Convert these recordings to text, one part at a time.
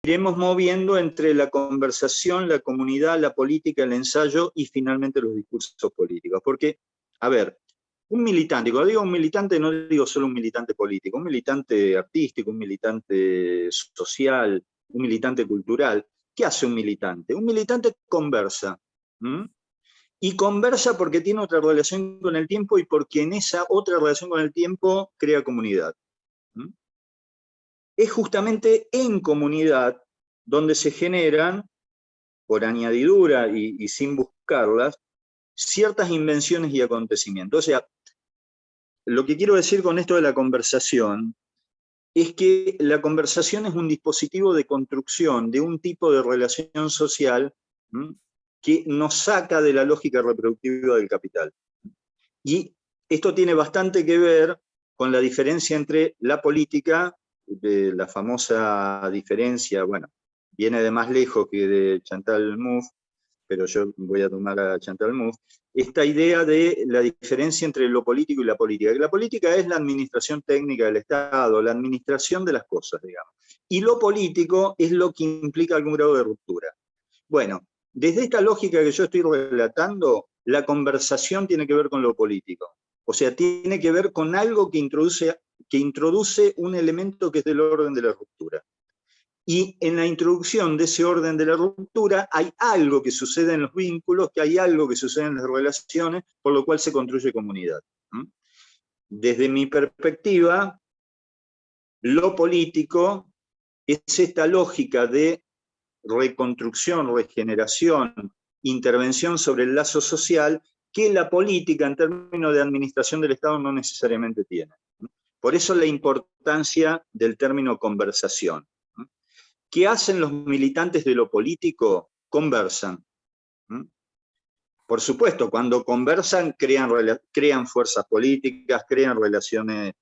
iremos moviendo entre la conversación, la comunidad, la política, el ensayo y finalmente los discursos políticos. Porque, a ver, un militante, cuando digo un militante no digo solo un militante político, un militante artístico, un militante social, un militante cultural. ¿Qué hace un militante? Un militante conversa. Y conversa porque tiene otra relación con el tiempo y porque en esa otra relación con el tiempo crea comunidad. Es justamente en comunidad donde se generan, por añadidura y sin buscarlas, ciertas invenciones y acontecimientos. O sea, lo que quiero decir con esto de la conversación es que la conversación es un dispositivo de construcción de un tipo de relación social que nos saca de la lógica reproductiva del capital. Y esto tiene bastante que ver con la diferencia entre la política, la famosa diferencia, bueno, viene de más lejos que de Chantal Mouffe, pero yo voy a tomar a Chantal Mouffe, esta idea de la diferencia entre lo político y la política. Que la política es la administración técnica del Estado, la administración de las cosas, digamos. Y lo político es lo que implica algún grado de ruptura. Bueno, desde esta lógica que yo estoy relatando, la conversación tiene que ver con lo político. O sea, tiene que ver con algo que introduce un elemento que es del orden de la ruptura. Y en la introducción de ese orden de la ruptura hay algo que sucede en los vínculos, que hay algo que sucede en las relaciones, por lo cual se construye comunidad. Desde mi perspectiva, lo político es esta lógica de reconstrucción, regeneración, intervención sobre el lazo social que la política en términos de administración del Estado no necesariamente tiene. Por eso la importancia del término conversación. ¿Qué hacen los militantes de lo político? Conversan. Por supuesto, cuando conversan crean fuerzas políticas, crean relaciones,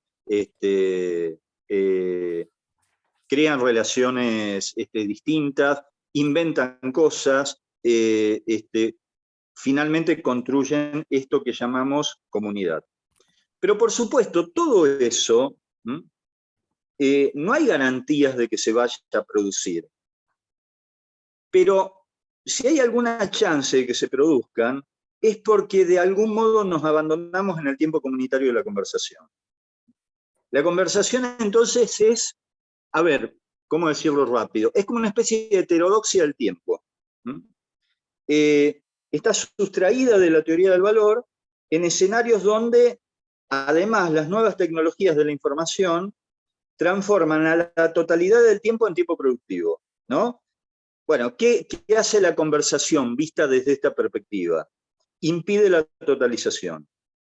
crean relaciones distintas, inventan cosas, finalmente construyen esto que llamamos comunidad. Pero por supuesto, todo eso, no hay garantías de que se vaya a producir. Pero si hay alguna chance de que se produzcan, es porque de algún modo nos abandonamos en el tiempo comunitario de la conversación. La conversación entonces es, a ver, ¿cómo decirlo rápido? Es como una especie de heterodoxia del tiempo. Está sustraída de la teoría del valor en escenarios donde, además, las nuevas tecnologías de la información transforman a la totalidad del tiempo en tiempo productivo, ¿no? Bueno, ¿qué hace la conversación vista desde esta perspectiva? Impide la totalización.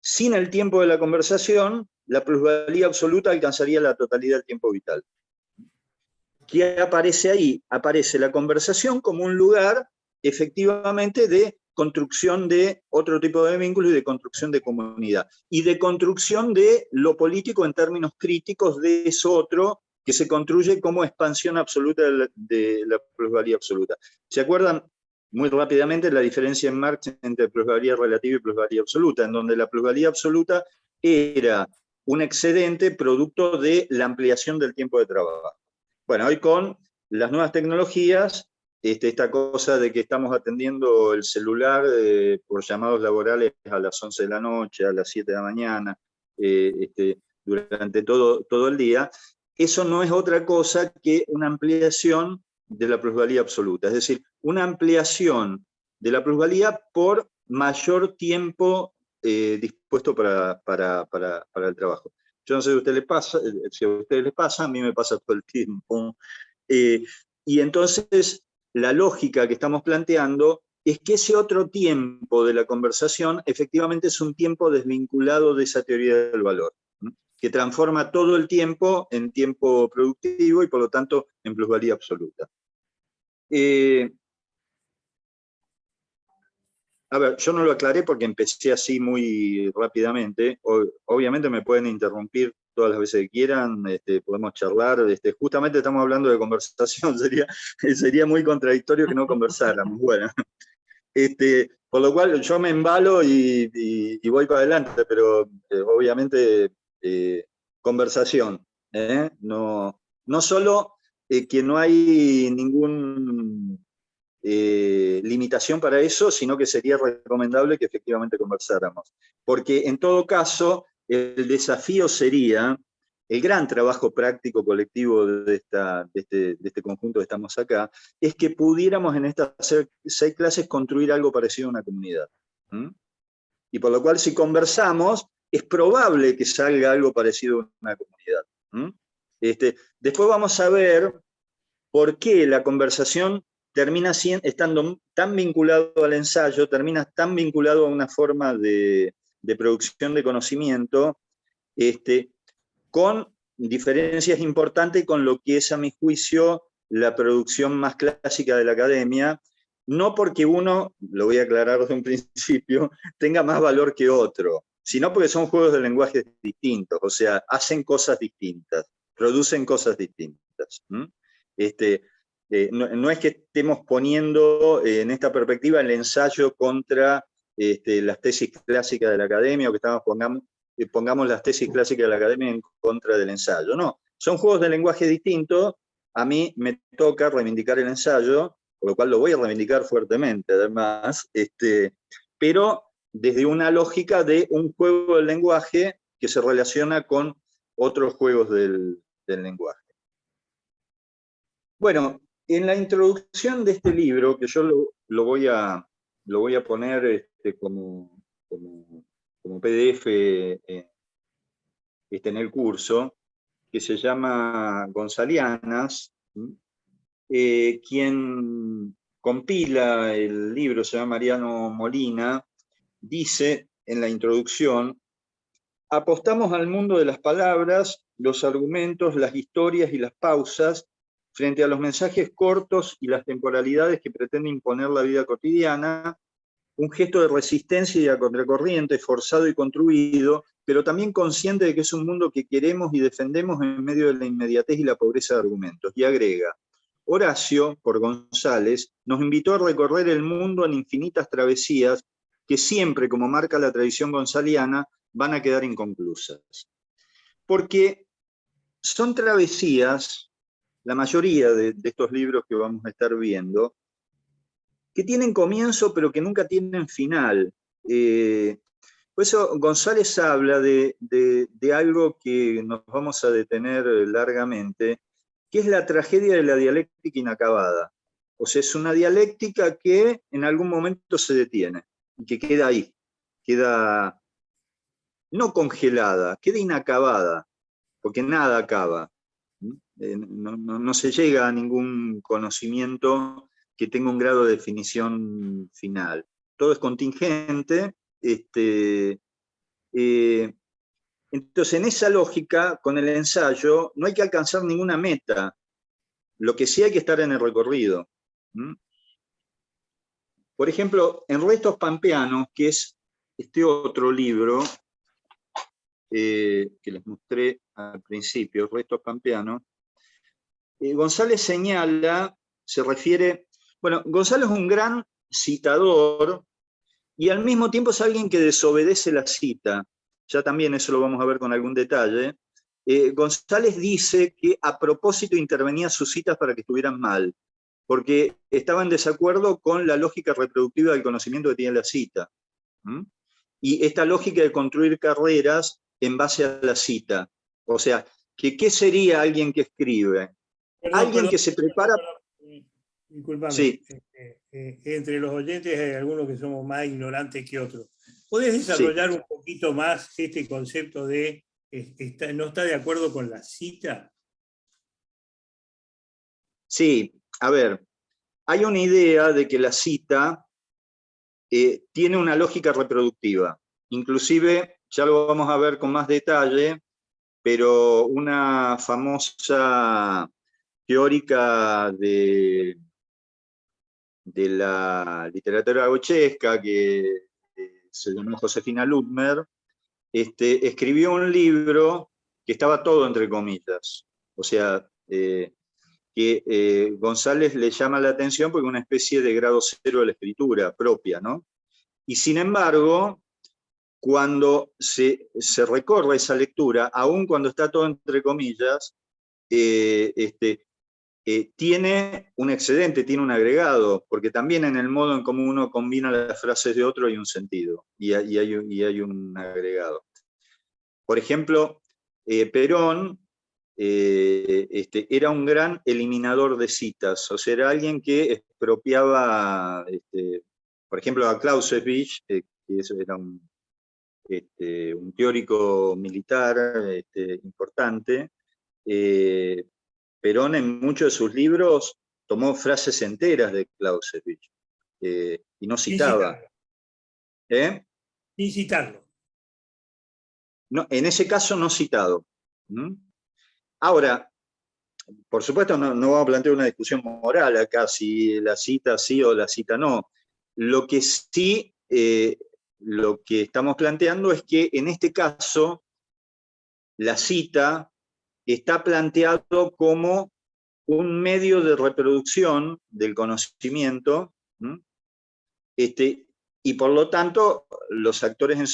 Sin el tiempo de la conversación, la plusvalía absoluta alcanzaría la totalidad del tiempo vital. ¿Qué aparece ahí? Aparece la conversación como un lugar, efectivamente, de construcción de otro tipo de vínculos y de construcción de comunidad. Y de construcción de lo político en términos críticos de eso otro que se construye como expansión absoluta de la plusvalía absoluta. ¿Se acuerdan muy rápidamente la diferencia en Marx entre plusvalía relativa y plusvalía absoluta? En donde la plusvalía absoluta era un excedente producto de la ampliación del tiempo de trabajo. Bueno, hoy con las nuevas tecnologías, esta cosa de que estamos atendiendo el celular por llamados laborales a las 11 de la noche, a las 7 de la mañana, durante todo el día, eso no es otra cosa que una ampliación de la plusvalía absoluta. Es decir, una ampliación de la plusvalía por mayor tiempo dispuesto para el trabajo. Yo no sé si a ustedes les pasa, a mí me pasa todo el tiempo. Y entonces la lógica que estamos planteando es que ese otro tiempo de la conversación efectivamente es un tiempo desvinculado de esa teoría del valor, que transforma todo el tiempo en tiempo productivo y por lo tanto en plusvalía absoluta. A ver, yo no lo aclaré porque empecé así muy rápidamente. Obviamente me pueden interrumpir todas las veces que quieran, podemos charlar. Justamente estamos hablando de conversación, sería muy contradictorio que no conversáramos. Bueno, por lo cual yo me embalo y voy para adelante, pero obviamente conversación. No solo que no hay ningún limitación para eso, sino que sería recomendable que efectivamente conversáramos. Porque en todo caso, el desafío sería el gran trabajo práctico colectivo de este conjunto que estamos acá, es que pudiéramos en estas 6 clases construir algo parecido a una comunidad. ¿Mm? Y por lo cual, si conversamos, es probable que salga algo parecido a una comunidad. ¿Mm? Después vamos a ver por qué la conversación termina estando tan vinculado al ensayo, termina tan vinculado a una forma de producción de conocimiento, con diferencias importantes con lo que es, a mi juicio, la producción más clásica de la academia, no porque uno, lo voy a aclarar desde un principio, tenga más valor que otro, sino porque son juegos de lenguaje distintos, o sea, hacen cosas distintas, producen cosas distintas. No es que estemos poniendo en esta perspectiva el ensayo contra las tesis clásicas de la academia, o que pongamos las tesis clásicas de la academia en contra del ensayo. No, son juegos de lenguaje distintos. A mí me toca reivindicar el ensayo, por lo cual lo voy a reivindicar fuertemente, además, pero desde una lógica de un juego del lenguaje que se relaciona con otros juegos del lenguaje. Bueno, en la introducción de este libro, que yo lo voy a poner como PDF en el curso, que se llama Gonzalianas, quien compila el libro, se llama Mariano Molina, dice en la introducción: apostamos al mundo de las palabras, los argumentos, las historias y las pausas, frente a los mensajes cortos y las temporalidades que pretende imponer la vida cotidiana, un gesto de resistencia y a contracorriente, forzado y construido, pero también consciente de que es un mundo que queremos y defendemos en medio de la inmediatez y la pobreza de argumentos. Y agrega: Horacio, por González, nos invitó a recorrer el mundo en infinitas travesías que siempre, como marca la tradición gonzaliana, van a quedar inconclusas. Porque son travesías, la mayoría de estos libros que vamos a estar viendo, que tienen comienzo pero que nunca tienen final. Por eso González habla de algo que nos vamos a detener largamente, que es la tragedia de la dialéctica inacabada. O sea, es una dialéctica que en algún momento se detiene, y que queda ahí, queda no congelada, queda inacabada, porque nada acaba. No se llega a ningún conocimiento que tenga un grado de definición final. Todo es contingente. Entonces, en esa lógica, con el ensayo, no hay que alcanzar ninguna meta. Lo que sí hay que estar en el recorrido. Por ejemplo, en Restos Pampeanos, que es este otro libro que les mostré al principio, Restos Pampeanos, González señala, se refiere, bueno, González es un gran citador y al mismo tiempo es alguien que desobedece la cita. Ya también eso lo vamos a ver con algún detalle. González dice que a propósito intervenía sus citas para que estuvieran mal, porque estaba en desacuerdo con la lógica reproductiva del conocimiento que tiene la cita. Y esta lógica de construir carreras en base a la cita. O sea, ¿qué sería alguien que escribe? Alguien que se prepara... Disculpame, sí. Entre los oyentes hay algunos que somos más ignorantes que otros. ¿Puedes desarrollar un poquito más este concepto de no está de acuerdo con la cita? Sí, a ver, hay una idea de que la cita tiene una lógica reproductiva. Inclusive, ya lo vamos a ver con más detalle, pero una famosa teórica de la literatura gauchesca, que se llamó Josefina Ludmer, escribió un libro que estaba todo entre comillas. O sea, que González le llama la atención porque es una especie de grado cero de la escritura propia, ¿no? Y sin embargo, cuando se recorre esa lectura, aun cuando está todo entre comillas, tiene un excedente, tiene un agregado, porque también en el modo en cómo uno combina las frases de otro hay un sentido, y hay un agregado. Por ejemplo, Perón era un gran eliminador de citas, o sea, era alguien que expropiaba, por ejemplo, a Clausewitz, que era un teórico militar importante. Perón en muchos de sus libros tomó frases enteras de Clausewitz y no Sin citaba. citarlo. ¿Eh? Sin citarlo. No, en ese caso no citado. Ahora, por supuesto no vamos a plantear una discusión moral acá, si la cita sí o la cita no. Lo que sí, lo que estamos planteando es que en este caso la cita está planteado como un medio de reproducción del conocimiento, y por lo tanto los actores de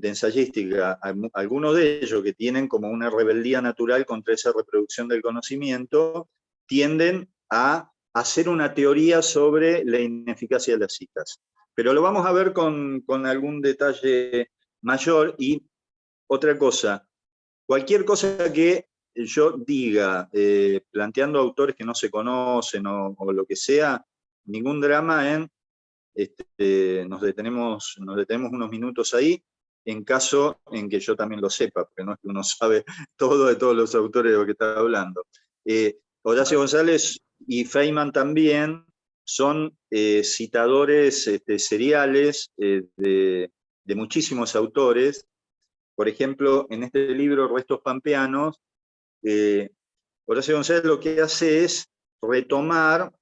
ensayística, algunos de ellos que tienen como una rebeldía natural contra esa reproducción del conocimiento, tienden a hacer una teoría sobre la ineficacia de las citas. Pero lo vamos a ver con algún detalle mayor. Y otra cosa, cualquier cosa que yo diga, planteando autores que no se conocen o lo que sea, ningún drama en nos detenemos unos minutos ahí, en caso en que yo también lo sepa, porque no es que uno sabe todo de todos los autores de lo que está hablando. Horacio González y Feynman también son citadores seriales de muchísimos autores. Por ejemplo, en este libro, Restos Pampeanos, Horacio González lo que hace es retomar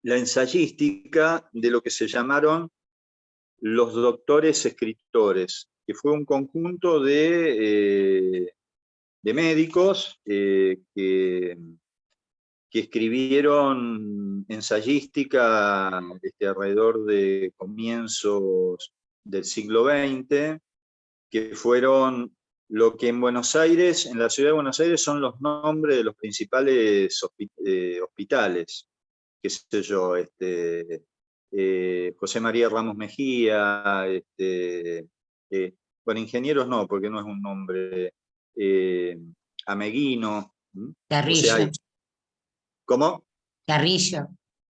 la ensayística de lo que se llamaron los doctores escritores, que fue un conjunto de médicos que escribieron ensayística alrededor de comienzos del siglo XX, que fueron lo que en Buenos Aires, en la ciudad de Buenos Aires, son los nombres de los principales hospitales. Qué sé yo, José María Ramos Mejía, bueno, ingenieros no, porque no es un nombre, Ameguino. Carrillo. O sea, ¿cómo? Carrillo.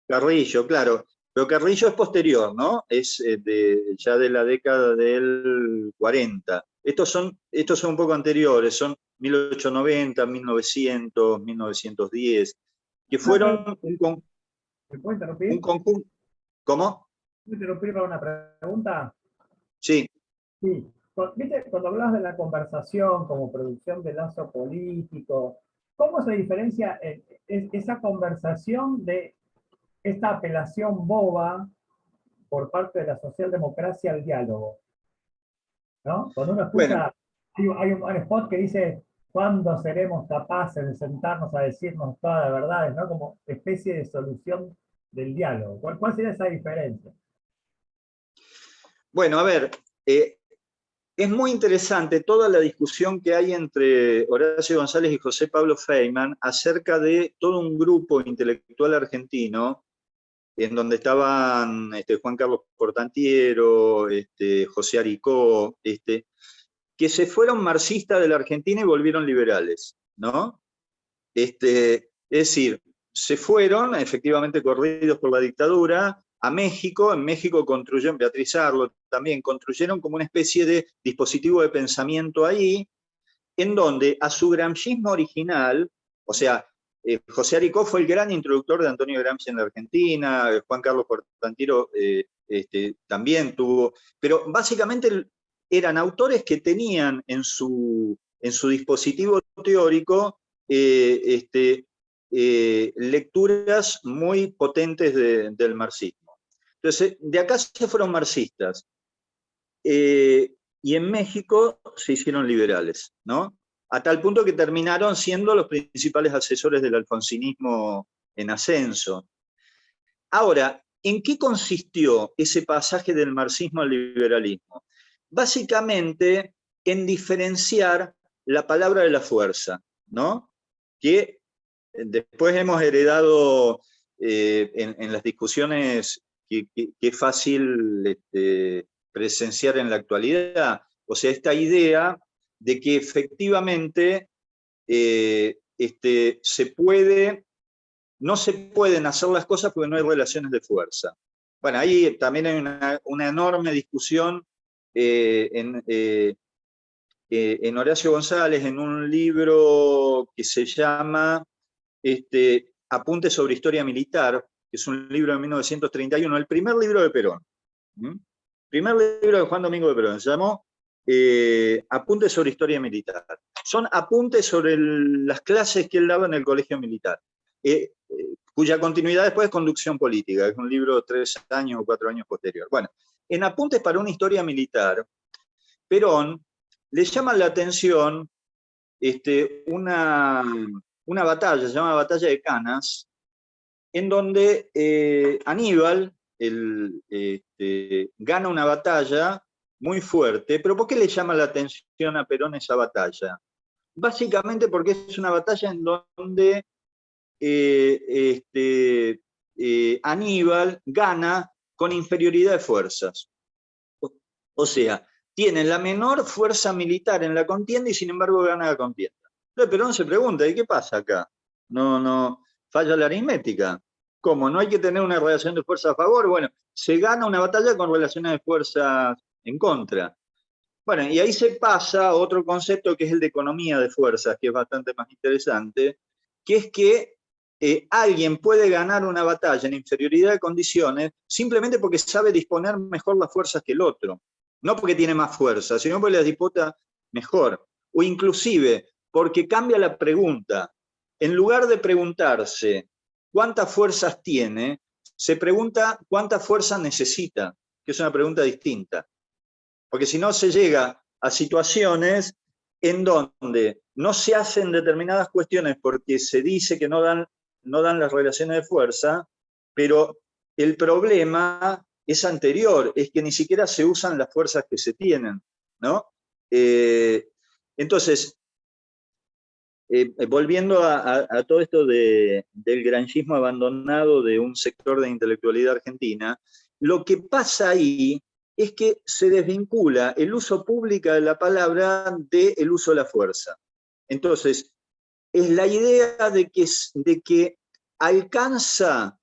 Carrillo, claro. Pero Carrillo es posterior, ¿no? Es ya de la década del 40. Estos son un poco anteriores, son 1890, 1900, 1910, que fueron ¿Me puedo interrumpir? un conjunto. ¿Cómo? ¿Puedo interrumpir para una pregunta? Sí. Sí. ¿Viste? Cuando hablas de la conversación como producción de lazo político, ¿cómo se diferencia esa conversación de esta apelación boba por parte de la socialdemocracia al diálogo? ¿No? Cuando uno escucha, bueno, hay un spot que dice, ¿cuándo seremos capaces de sentarnos a decirnos todas las verdades? ¿No? Como especie de solución del diálogo. ¿Cuál sería esa diferencia? Bueno, a ver, es muy interesante toda la discusión que hay entre Horacio González y José Pablo Feynman acerca de todo un grupo intelectual argentino, en donde estaban Juan Carlos Portantiero, José Aricó, que se fueron marxistas de la Argentina y volvieron liberales, ¿no? Es decir, se fueron, efectivamente corridos por la dictadura, a México. En México construyeron, Beatriz Arlo también, construyeron como una especie de dispositivo de pensamiento ahí, en donde a su gramscismo original, o sea, José Aricó fue el gran introductor de Antonio Gramsci en la Argentina, Juan Carlos Portantiero también tuvo, pero básicamente eran autores que tenían en su dispositivo teórico lecturas muy potentes del marxismo. Entonces, de acá se fueron marxistas, y en México se hicieron liberales, ¿no? A tal punto que terminaron siendo los principales asesores del alfonsinismo en ascenso. Ahora, ¿en qué consistió ese pasaje del marxismo al liberalismo? Básicamente en diferenciar la palabra de la fuerza, ¿no? Que después hemos heredado en las discusiones que es fácil presenciar en la actualidad, o sea, esta idea de que efectivamente no se pueden hacer las cosas porque no hay relaciones de fuerza. Bueno, ahí también hay una enorme discusión en Horacio González, en un libro que se llama Apuntes sobre Historia Militar, que es un libro de 1931, el primer libro de Perón. Primer libro de Juan Domingo de Perón, se llamó Apuntes sobre Historia Militar. Son apuntes sobre las clases que él daba en el colegio militar, cuya continuidad después es Conducción Política, es un libro 3 años o 4 años posterior. Bueno, en Apuntes para una Historia Militar, Perón le llama la atención una batalla, se llama Batalla de Canas, en donde Aníbal gana una batalla muy fuerte. ¿Pero por qué le llama la atención a Perón esa batalla? Básicamente porque es una batalla en donde Aníbal gana con inferioridad de fuerzas. O sea, tiene la menor fuerza militar en la contienda y sin embargo gana la contienda. Entonces Perón se pregunta, ¿y qué pasa acá? No, falla la aritmética. ¿Cómo? ¿No hay que tener una relación de fuerza a favor? Bueno, se gana una batalla con relaciones de fuerzas en contra. Bueno, y ahí se pasa a otro concepto que es el de economía de fuerzas, que es bastante más interesante, que es que alguien puede ganar una batalla en inferioridad de condiciones simplemente porque sabe disponer mejor las fuerzas que el otro. No porque tiene más fuerza, sino porque las disputa mejor. O inclusive porque cambia la pregunta. En lugar de preguntarse cuántas fuerzas tiene, se pregunta cuántas fuerzas necesita, que es una pregunta distinta. Porque si no se llega a situaciones en donde no se hacen determinadas cuestiones porque se dice que no dan las relaciones de fuerza, pero el problema es anterior, es que ni siquiera se usan las fuerzas que se tienen, ¿no? Entonces, volviendo a todo esto del granjismo abandonado de un sector de intelectualidad argentina, lo que pasa ahí es que se desvincula el uso público de la palabra del uso de la fuerza. Entonces, es la idea de que alcanza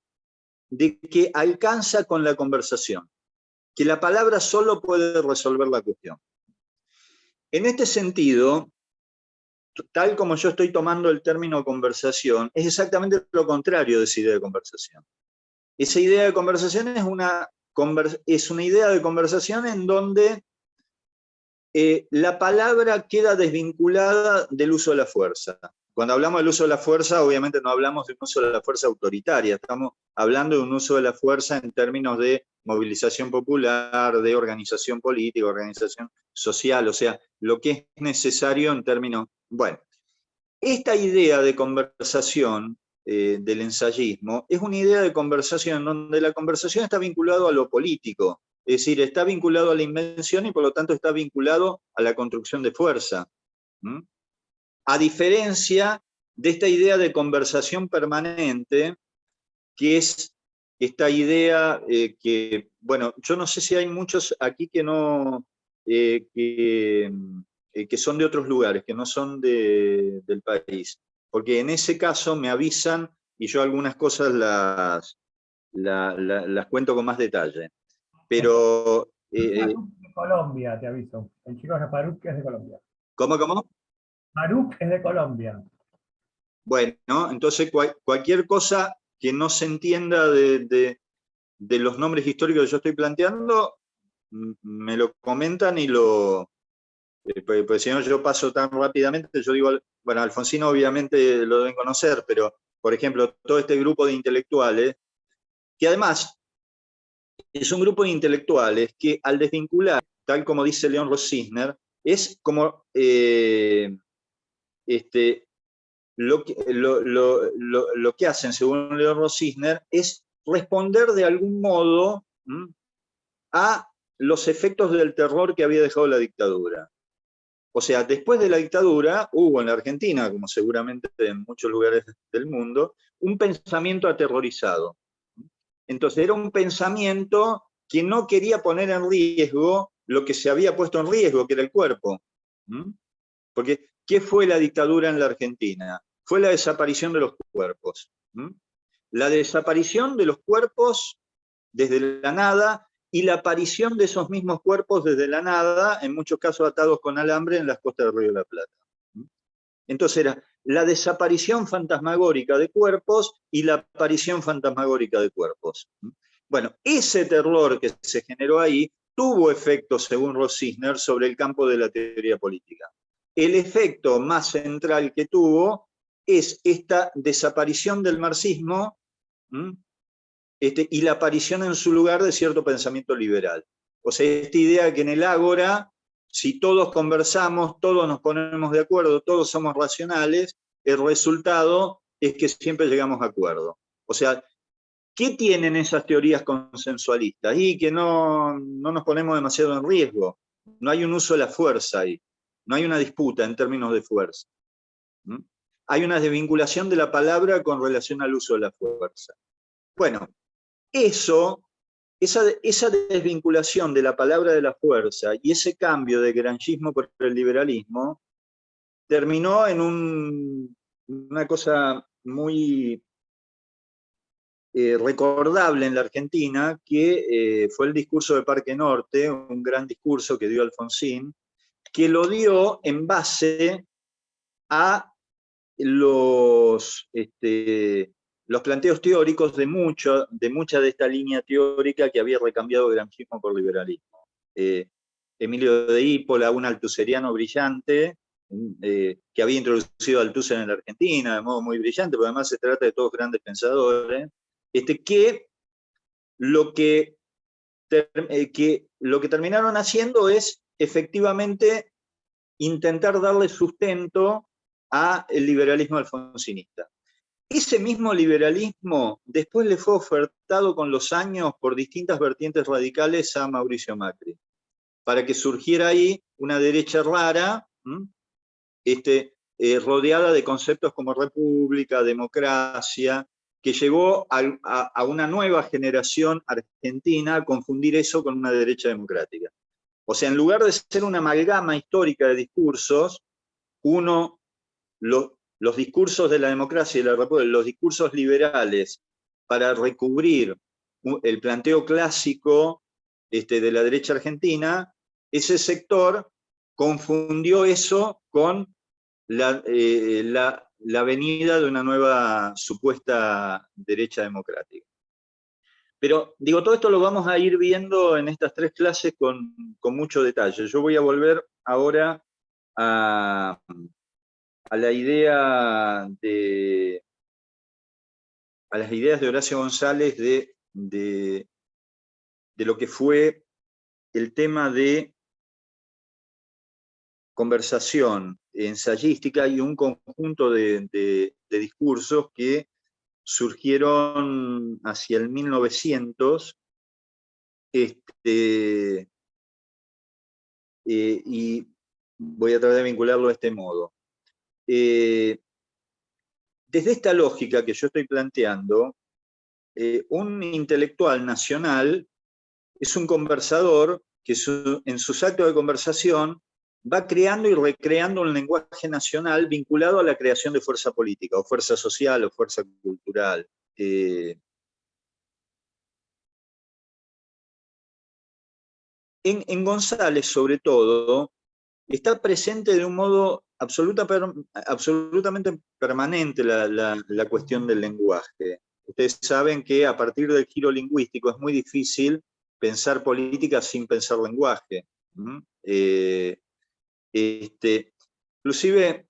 con la conversación, que la palabra solo puede resolver la cuestión. En este sentido, tal como yo estoy tomando el término conversación, es exactamente lo contrario de esa idea de conversación. Esa idea de conversación es una idea de conversación en donde la palabra queda desvinculada del uso de la fuerza. Cuando hablamos del uso de la fuerza, obviamente no hablamos de un uso de la fuerza autoritaria, estamos hablando de un uso de la fuerza en términos de movilización popular, de organización política, organización social, o sea, lo que es necesario en términos... Bueno, esta idea de conversación del ensayismo es una idea de conversación donde la conversación está vinculada a lo político, es decir, está vinculado a la invención y por lo tanto está vinculado a la construcción de fuerza. A diferencia de esta idea de conversación permanente, que es esta idea que, bueno, yo no sé si hay muchos aquí que no, que son de otros lugares, que no son del país, porque en ese caso me avisan y yo algunas cosas las cuento con más detalle. Pero... de Colombia, te aviso. El chico es Faruk, es de Colombia. ¿Cómo? Faruk es de Colombia. Bueno, entonces cualquier cosa que no se entienda de los nombres históricos que yo estoy planteando, me lo comentan y pues si no yo paso tan rápidamente, yo digo, bueno, Alfonsino obviamente lo deben conocer, pero por ejemplo, todo este grupo de intelectuales, que además es un grupo de intelectuales que al desvincular, tal como dice León Rosisner, es como lo que hacen, según León Rosisner, es responder de algún modo a los efectos del terror que había dejado la dictadura. O sea, después de la dictadura hubo en la Argentina, como seguramente en muchos lugares del mundo, un pensamiento aterrorizado. Entonces era un pensamiento que no quería poner en riesgo lo que se había puesto en riesgo, que era el cuerpo. Porque, ¿qué fue la dictadura en la Argentina? Fue la desaparición de los cuerpos. La desaparición de los cuerpos desde la nada y la aparición de esos mismos cuerpos desde la nada, en muchos casos atados con alambre en las costas del Río de la Plata. Entonces era la desaparición fantasmagórica de cuerpos y la aparición fantasmagórica de cuerpos. Bueno, ese terror que se generó ahí tuvo efectos, según Rosisner, sobre el campo de la teoría política. El efecto más central que tuvo es esta desaparición del marxismo y la aparición en su lugar de cierto pensamiento liberal. O sea, esta idea de que en el ágora, si todos conversamos, todos nos ponemos de acuerdo, todos somos racionales, el resultado es que siempre llegamos a acuerdo. O sea, ¿qué tienen esas teorías consensualistas? Y que no nos ponemos demasiado en riesgo. No hay un uso de la fuerza ahí. No hay una disputa en términos de fuerza. Hay una desvinculación de la palabra con relación al uso de la fuerza. Bueno, esa desvinculación de la palabra de la fuerza y ese cambio de granjismo por el liberalismo terminó en una cosa muy recordable en la Argentina, que fue el discurso de Parque Norte, un gran discurso que dio Alfonsín, que lo dio en base a los planteos teóricos de mucha de esta línea teórica que había recambiado el granjismo por liberalismo. Emilio de Hípola, un altuseriano brillante, que había introducido Althusser en la Argentina de modo muy brillante, pero además se trata de todos grandes pensadores, que lo que terminaron haciendo es efectivamente intentar darle sustento al liberalismo alfonsinista. Ese mismo liberalismo después le fue ofertado con los años por distintas vertientes radicales a Mauricio Macri, para que surgiera ahí una derecha rara, rodeada de conceptos como república, democracia, que llevó a una nueva generación argentina a confundir eso con una derecha democrática. O sea, en lugar de ser una amalgama histórica de discursos, los discursos de la democracia y de la república, los discursos liberales, para recubrir el planteo clásico de la derecha argentina, ese sector confundió eso con la venida de una nueva supuesta derecha democrática. Pero, digo, todo esto lo vamos a ir viendo en estas 3 clases con mucho detalle. Yo voy a volver ahora a las ideas de Horacio González de lo que fue el tema de conversación ensayística y un conjunto de discursos que surgieron hacia el 1900 y voy a tratar de vincularlo de este modo. Desde esta lógica que yo estoy planteando, un intelectual nacional es un conversador que en sus actos de conversación va creando y recreando un lenguaje nacional vinculado a la creación de fuerza política, o fuerza social, o fuerza cultural. En González, sobre todo, está presente de un modo absolutamente permanente la cuestión del lenguaje. Ustedes saben que a partir del giro lingüístico es muy difícil pensar política sin pensar lenguaje. Inclusive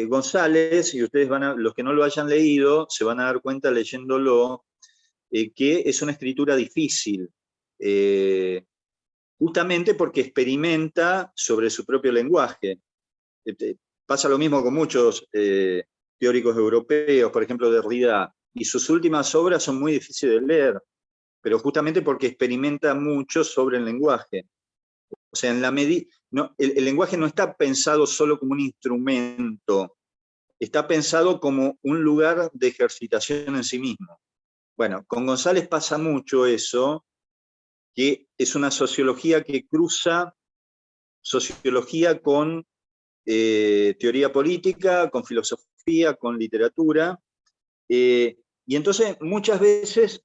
González, y ustedes los que no lo hayan leído, se van a dar cuenta leyéndolo, que es una escritura difícil, justamente porque experimenta sobre su propio lenguaje. Pasa lo mismo con muchos teóricos europeos, por ejemplo Derrida, y sus últimas obras son muy difíciles de leer, pero justamente porque experimenta mucho sobre el lenguaje. O sea, el lenguaje no está pensado solo como un instrumento, está pensado como un lugar de ejercitación en sí mismo. Bueno, con González pasa mucho eso, que es una sociología que cruza sociología con teoría política, con filosofía, con literatura, y entonces muchas veces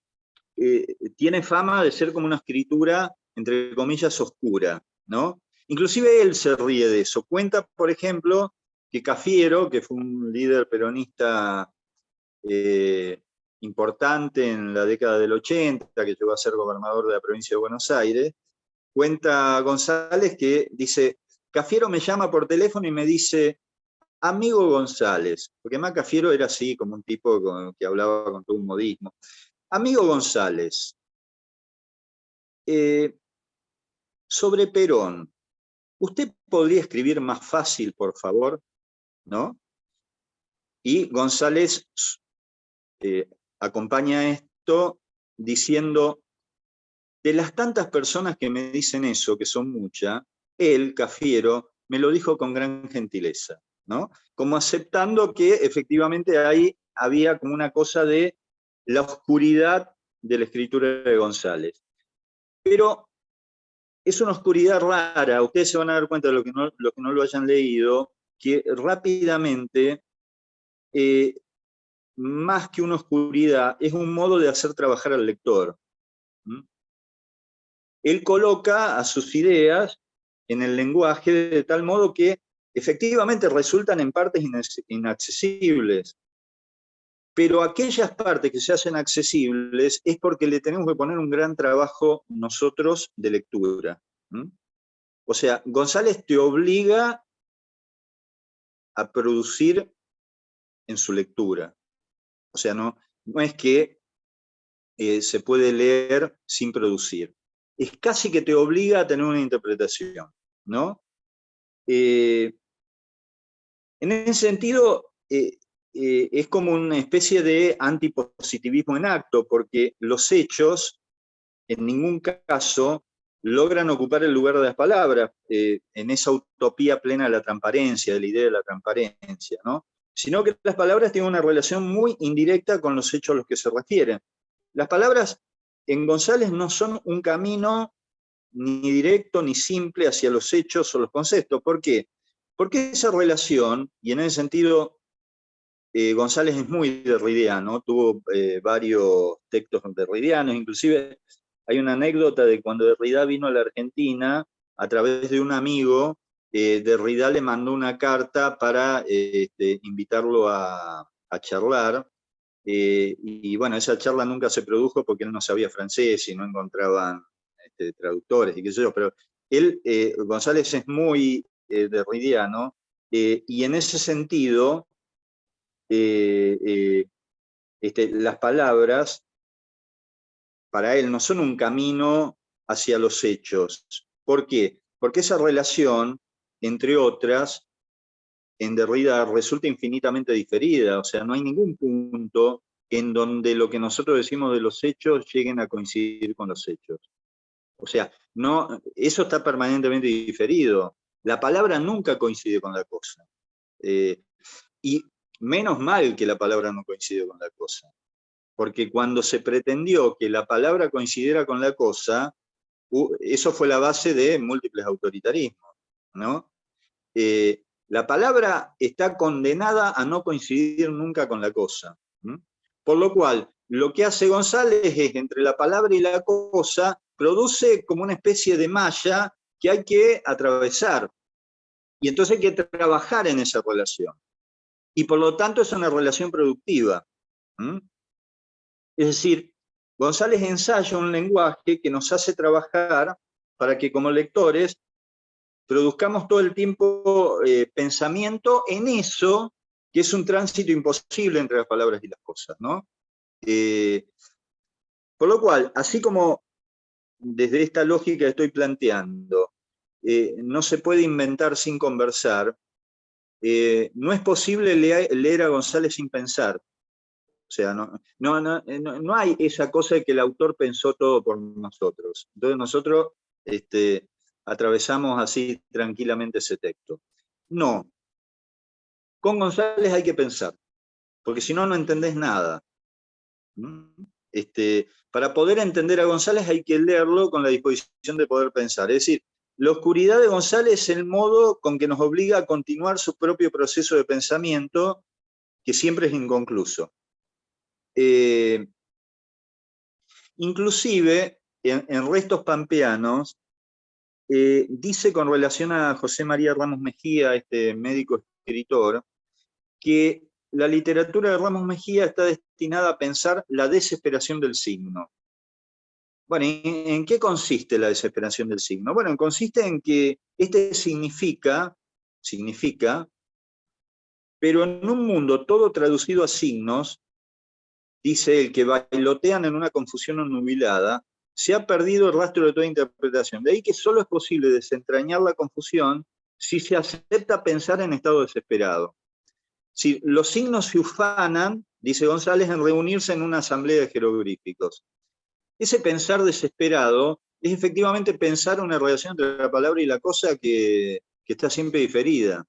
tiene fama de ser como una escritura, entre comillas, oscura, ¿no? Inclusive él se ríe de eso. Cuenta, por ejemplo, que Cafiero, que fue un líder peronista importante en la década del 80, que llegó a ser gobernador de la provincia de Buenos Aires, cuenta González que dice, Cafiero me llama por teléfono y me dice, amigo González, porque más Cafiero era así, como un tipo que hablaba con todo un modismo. Amigo González, sobre Perón, ¿usted podría escribir más fácil, por favor? ¿No? Y González acompaña esto diciendo, de las tantas personas que me dicen eso, que son muchas, él, Cafiero, me lo dijo con gran gentileza, ¿no? Como aceptando que efectivamente ahí había como una cosa de la oscuridad de la escritura de González. Pero es una oscuridad rara, ustedes se van a dar cuenta de lo que no lo hayan leído, que rápidamente, más que una oscuridad, es un modo de hacer trabajar al lector. Él coloca a sus ideas en el lenguaje de tal modo que efectivamente resultan en partes inaccesibles. Pero aquellas partes que se hacen accesibles es porque le tenemos que poner un gran trabajo nosotros de lectura. O sea, González te obliga a producir en su lectura. O sea, no es que se puede leer sin producir. Es casi que te obliga a tener una interpretación, ¿no? En ese sentido, es como una especie de antipositivismo en acto, porque los hechos, en ningún caso, logran ocupar el lugar de las palabras, en esa utopía plena de la transparencia, de la idea de la transparencia, ¿no? Sino que las palabras tienen una relación muy indirecta con los hechos a los que se refieren. Las palabras en González no son un camino ni directo ni simple hacia los hechos o los conceptos. ¿Por qué? Porque esa relación, y en ese sentido González es muy derridiano, tuvo varios textos derridianos, inclusive hay una anécdota de cuando Derrida vino a la Argentina, a través de un amigo, Derrida le mandó una carta para invitarlo a charlar, y bueno, esa charla nunca se produjo porque él no sabía francés y no encontraban traductores y qué sé yo, pero él, González es muy derridiano, y en ese sentido, las palabras para él no son un camino hacia los hechos. ¿Por qué? Porque esa relación, entre otras, en Derrida resulta infinitamente diferida, o sea, no hay ningún punto en donde lo que nosotros decimos de los hechos lleguen a coincidir con los hechos. O sea, no, eso está permanentemente diferido. La palabra nunca coincide con la cosa. Y menos mal que la palabra no coincide con la cosa. Porque cuando se pretendió que la palabra coincidiera con la cosa, eso fue la base de múltiples autoritarismos, ¿no? La palabra está condenada a no coincidir nunca con la cosa. Por lo cual, lo que hace González es, entre la palabra y la cosa, produce como una especie de malla que hay que atravesar. Y entonces hay que trabajar en esa relación. Y por lo tanto es una relación productiva. Es decir, González ensaya un lenguaje que nos hace trabajar para que como lectores produzcamos todo el tiempo pensamiento en eso, que es un tránsito imposible entre las palabras y las cosas, ¿no? Por lo cual, así como desde esta lógica que estoy planteando, no se puede inventar sin conversar, no es posible leer a González sin pensar. O sea, no hay esa cosa de que el autor pensó todo por nosotros. Entonces nosotros atravesamos así tranquilamente ese texto. No. Con González hay que pensar, porque si no, no entendés nada. Para poder entender a González hay que leerlo con la disposición de poder pensar. Es decir, la oscuridad de González es el modo con que nos obliga a continuar su propio proceso de pensamiento, que siempre es inconcluso. Inclusive, en Restos Pampeanos, dice con relación a José María Ramos Mejía, este médico escritor, que la literatura de Ramos Mejía está destinada a pensar la desesperación del signo. Bueno, ¿en qué consiste la desesperación del signo? Bueno, consiste en que este significa, pero en un mundo todo traducido a signos, dice él, que bailotean en una confusión onnubilada, se ha perdido el rastro de toda interpretación. De ahí que solo es posible desentrañar la confusión si se acepta pensar en estado desesperado. Si los signos se ufanan, dice González, en reunirse en una asamblea de jeroglíficos. Ese pensar desesperado es efectivamente pensar una relación entre la palabra y la cosa que está siempre diferida.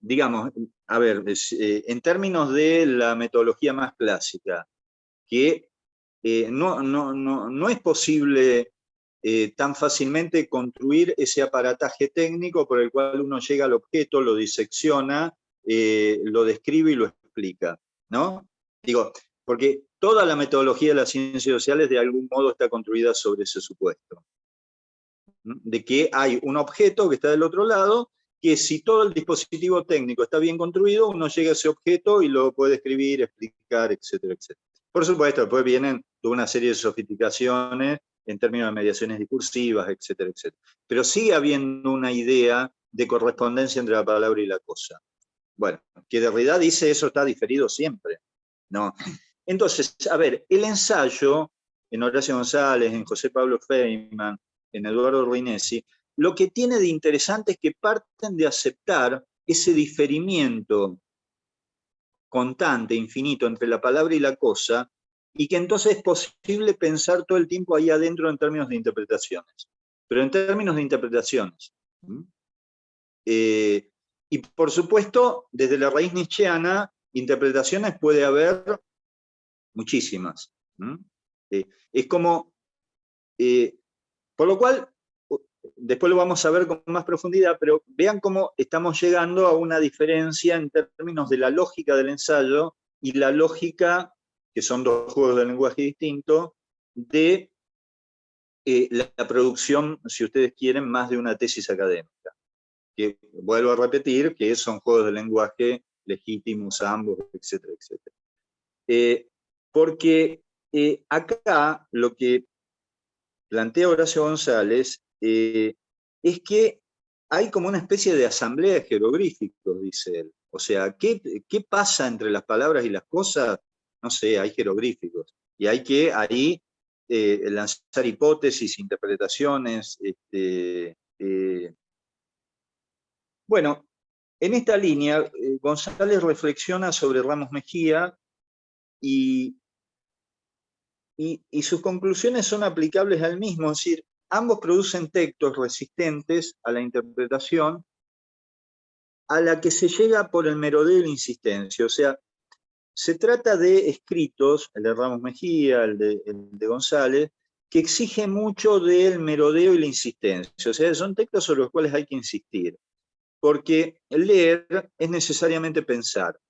Digamos, a ver, en términos de la metodología más clásica, que no es posible tan fácilmente construir ese aparataje técnico por el cual uno llega al objeto, lo disecciona, lo describe y lo explica, ¿no? Digo, porque toda la metodología de las ciencias sociales de algún modo está construida sobre ese supuesto, de que hay un objeto que está del otro lado, que si todo el dispositivo técnico está bien construido, uno llega a ese objeto y lo puede escribir, explicar, etcétera, etcétera. Por supuesto, después vienen toda una serie de sofisticaciones en términos de mediaciones discursivas, etcétera, etcétera. Pero sigue habiendo una idea de correspondencia entre la palabra y la cosa. Bueno, que Derrida dice eso está diferido siempre, ¿no? Entonces, a ver, el ensayo, en Horacio González, en José Pablo Feynman, en Eduardo Ruinesi, lo que tiene de interesante es que parten de aceptar ese diferimiento constante, infinito, entre la palabra y la cosa, y que entonces es posible pensar todo el tiempo ahí adentro en términos de interpretaciones. Pero en términos de interpretaciones. Y por supuesto, desde la raíz nietzscheana, interpretaciones puede haber muchísimas. Es como, por lo cual, después lo vamos a ver con más profundidad, pero vean cómo estamos llegando a una diferencia en términos de la lógica del ensayo y la lógica, que son dos juegos de lenguaje distintos, de la producción, si ustedes quieren, más de una tesis académica. Que vuelvo a repetir, que son juegos de lenguaje legítimos ambos, etcétera, etcétera. Porque acá lo que plantea Horacio González es que hay como una especie de asamblea de jeroglíficos, dice él. O sea, ¿qué pasa entre las palabras y las cosas? No sé, hay jeroglíficos. Y hay que ahí lanzar hipótesis, interpretaciones. Bueno, en esta línea, González reflexiona sobre Ramos Mejía y sus conclusiones son aplicables al mismo, es decir, ambos producen textos resistentes a la interpretación a la que se llega por el merodeo y la insistencia. O sea, se trata de escritos, el de Ramos Mejía, el de González, que exigen mucho del merodeo y la insistencia. O sea, son textos sobre los cuales hay que insistir, porque leer es necesariamente pensar.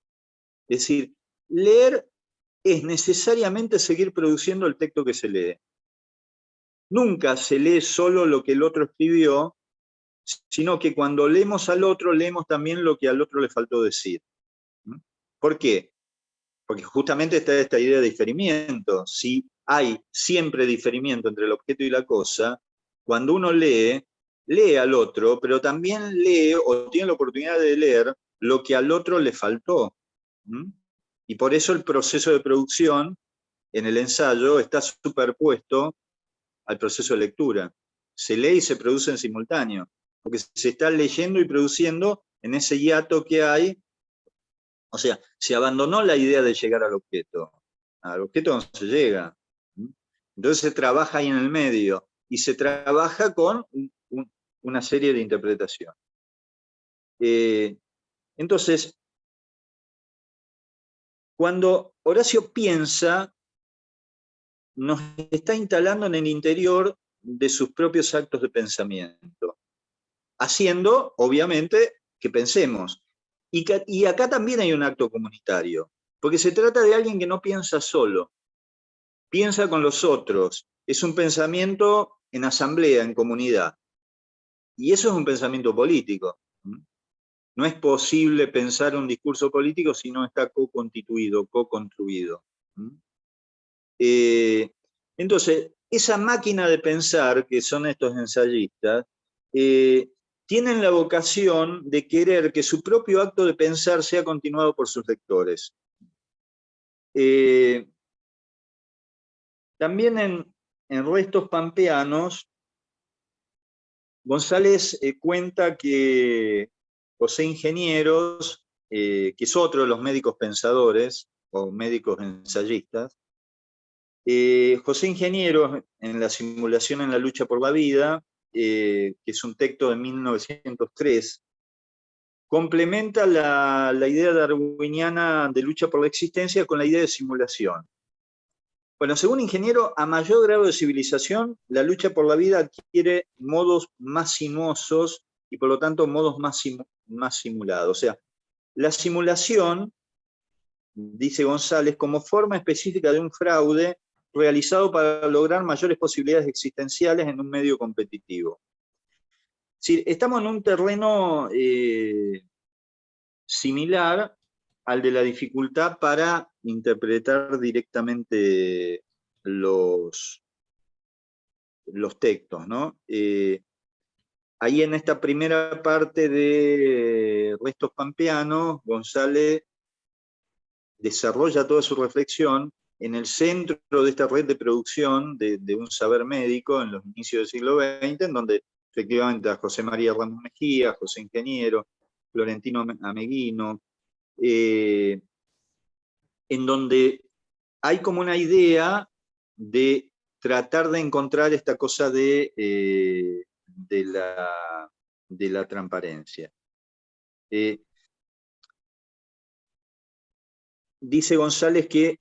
Es decir, leer es necesariamente seguir produciendo el texto que se lee. Nunca se lee solo lo que el otro escribió, sino que cuando leemos al otro, leemos también lo que al otro le faltó decir. ¿Por qué? Porque justamente está esta idea de diferimiento. Si hay siempre diferimiento entre el objeto y la cosa, cuando uno lee al otro, pero también lee o tiene la oportunidad de leer lo que al otro le faltó. Y por eso el proceso de producción en el ensayo está superpuesto al proceso de lectura. Se lee y se produce en simultáneo, porque se está leyendo y produciendo en ese hiato que hay. O sea, se abandonó la idea de llegar al objeto. Al objeto no se llega. Entonces se trabaja ahí en el medio, y se trabaja con una serie de interpretaciones. Entonces, cuando Horacio piensa, nos está instalando en el interior de sus propios actos de pensamiento, haciendo, obviamente, que pensemos. Y acá también hay un acto comunitario, porque se trata de alguien que no piensa solo, piensa con los otros, es un pensamiento en asamblea, en comunidad. Y eso es un pensamiento político. No es posible pensar un discurso político si no está co-constituido, co-construido. Entonces, esa máquina de pensar, que son estos ensayistas, tienen la vocación de querer que su propio acto de pensar sea continuado por sus lectores. También en Restos Pampeanos, González cuenta que José Ingenieros, que es otro de los médicos pensadores o médicos ensayistas, José Ingenieros, en La simulación en la lucha por la vida, que es un texto de 1903, complementa la idea darwiniana de lucha por la existencia con la idea de simulación. Bueno, según Ingeniero, a mayor grado de civilización, la lucha por la vida adquiere modos más sinuosos y por lo tanto modos más simulados. O sea, la simulación, dice González, como forma específica de un fraude realizado para lograr mayores posibilidades existenciales en un medio competitivo. Es decir, estamos en un terreno similar al de la dificultad para interpretar directamente los textos, ¿no? Ahí en esta primera parte de Restos Pampeanos, González desarrolla toda su reflexión en el centro de esta red de producción de un saber médico en los inicios del siglo XX, en donde efectivamente a José María Ramos Mejía, José Ingeniero, Florentino Ameguino, en donde hay como una idea de tratar de encontrar esta cosa de la transparencia. Dice González que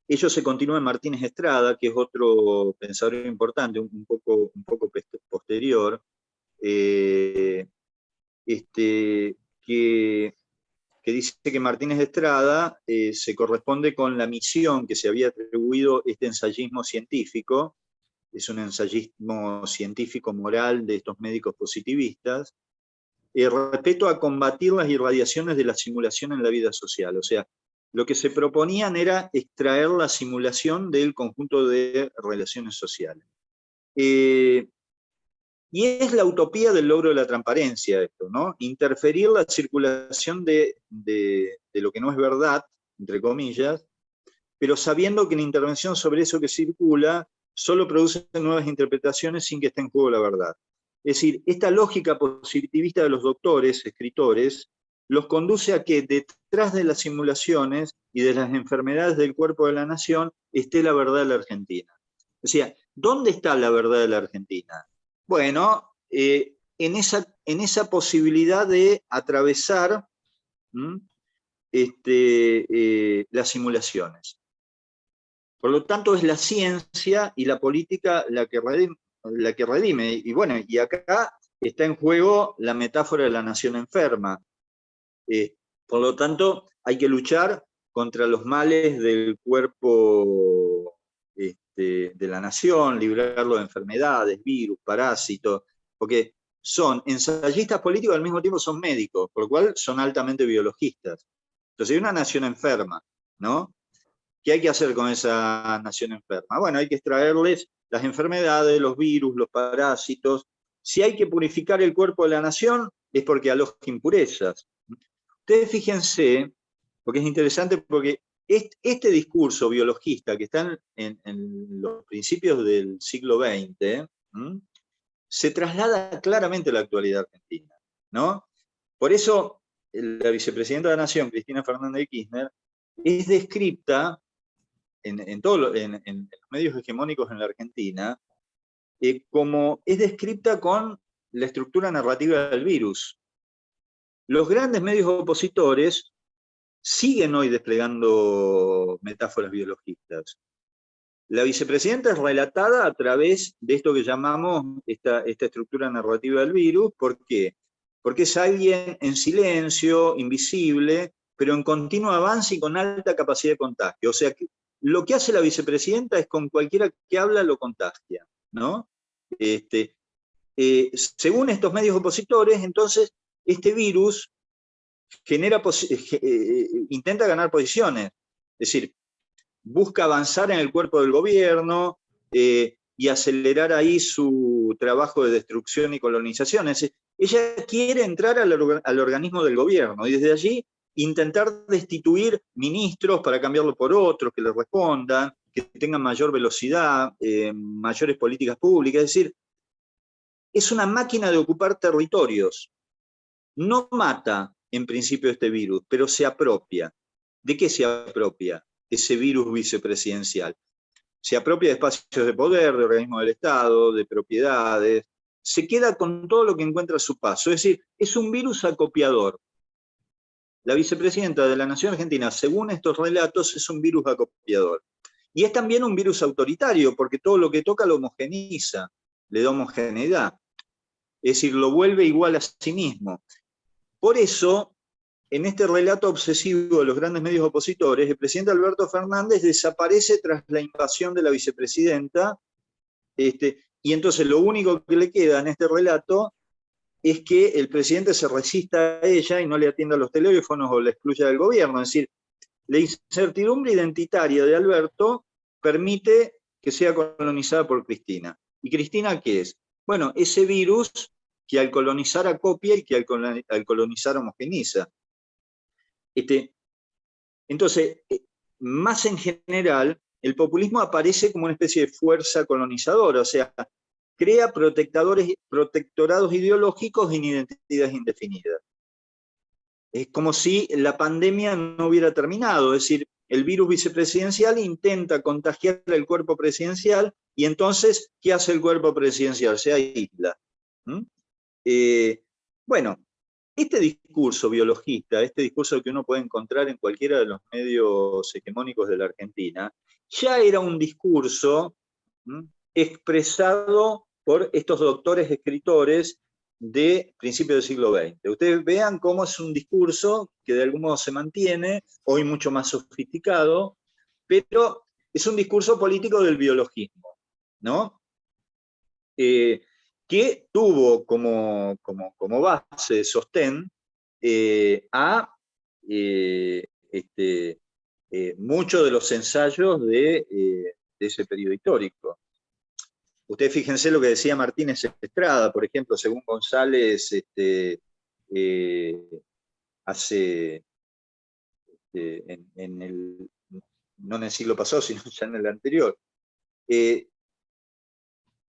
ello se continúa en Martínez Estrada, que es otro pensador importante, un poco posterior, que dice que Martínez Estrada se corresponde con la misión que se había atribuido este ensayismo científico, es un ensayismo científico moral de estos médicos positivistas, respecto a combatir las irradiaciones de la simulación en la vida social. O sea, lo que se proponían era extraer la simulación del conjunto de relaciones sociales. Y es la utopía del logro de la transparencia esto, ¿no? Interferir la circulación de lo que no es verdad, entre comillas, pero sabiendo que la intervención sobre eso que circula solo produce nuevas interpretaciones sin que esté en juego la verdad. Es decir, esta lógica positivista de los doctores, escritores, los conduce a que detrás de las simulaciones y de las enfermedades del cuerpo de la nación esté la verdad de la Argentina. O sea, ¿dónde está la verdad de la Argentina? Bueno, en esa posibilidad de atravesar las simulaciones. Por lo tanto, es la ciencia y la política la que redime. Y bueno, y acá está en juego la metáfora de la nación enferma. Por lo tanto, hay que luchar contra los males del cuerpo de la nación, librarlo de enfermedades, virus, parásitos, porque son ensayistas políticos, al mismo tiempo son médicos, por lo cual son altamente biologistas. Entonces hay una nación enferma, ¿no? ¿Qué hay que hacer con esa nación enferma? Bueno, hay que extraerles las enfermedades, los virus, los parásitos. Si hay que purificar el cuerpo de la nación, es porque aloja impurezas. Ustedes fíjense, porque es interesante, porque este discurso biologista que está en los principios del siglo XX, se traslada claramente a la actualidad argentina, ¿no? Por eso, la vicepresidenta de la Nación, Cristina Fernández de Kirchner, es descripta en los medios hegemónicos en la Argentina, como es descrita con la estructura narrativa del virus. Los grandes medios opositores siguen hoy desplegando metáforas biologistas. La vicepresidenta es relatada a través de esto que llamamos esta estructura narrativa del virus. ¿Por qué? Porque es alguien en silencio, invisible, pero en continuo avance y con alta capacidad de contagio. O sea, que lo que hace la vicepresidenta es con cualquiera que habla lo contagia, ¿no? Según estos medios opositores, entonces, este virus intenta ganar posiciones. Es decir, busca avanzar en el cuerpo del gobierno y acelerar ahí su trabajo de destrucción y colonización. Es decir, ella quiere entrar al organismo del gobierno y desde allí intentar destituir ministros para cambiarlo por otros que le respondan, que tengan mayor velocidad, mayores políticas públicas. Es decir, es una máquina de ocupar territorios. No mata en principio este virus, pero se apropia. ¿De qué se apropia ese virus vicepresidencial? Se apropia de espacios de poder, de organismos del Estado, de propiedades. Se queda con todo lo que encuentra a su paso. Es decir, es un virus acopiador. La vicepresidenta de la Nación Argentina, según estos relatos, es un virus acopiador. Y es también un virus autoritario, porque todo lo que toca lo homogeneiza, le da homogeneidad. Es decir, lo vuelve igual a sí mismo. Por eso, en este relato obsesivo de los grandes medios opositores, el presidente Alberto Fernández desaparece tras la invasión de la vicepresidenta, y entonces lo único que le queda en este relato es que el presidente se resista a ella y no le atienda los teléfonos o la excluya del gobierno. Es decir, la incertidumbre identitaria de Alberto permite que sea colonizada por Cristina. ¿Y Cristina qué es? Bueno, ese virus que al colonizar acopia y que al colonizar homogeneiza. Entonces, más en general, el populismo aparece como una especie de fuerza colonizadora, o sea, crea protectorados ideológicos en identidades indefinidas. Es como si la pandemia no hubiera terminado, es decir, el virus vicepresidencial intenta contagiar el cuerpo presidencial y entonces, ¿qué hace el cuerpo presidencial? Se aísla. Bueno, este discurso biologista, este discurso que uno puede encontrar en cualquiera de los medios hegemónicos de la Argentina, ya era un discurso expresado por estos doctores escritores de principios del siglo XX. Ustedes vean cómo es un discurso que de algún modo se mantiene, hoy mucho más sofisticado, pero es un discurso político del biologismo, ¿no? Que tuvo como base de sostén a muchos de los ensayos de ese periodo histórico. Ustedes fíjense lo que decía Martínez Estrada, por ejemplo, según González, hace, no en el siglo pasado, sino ya en el anterior.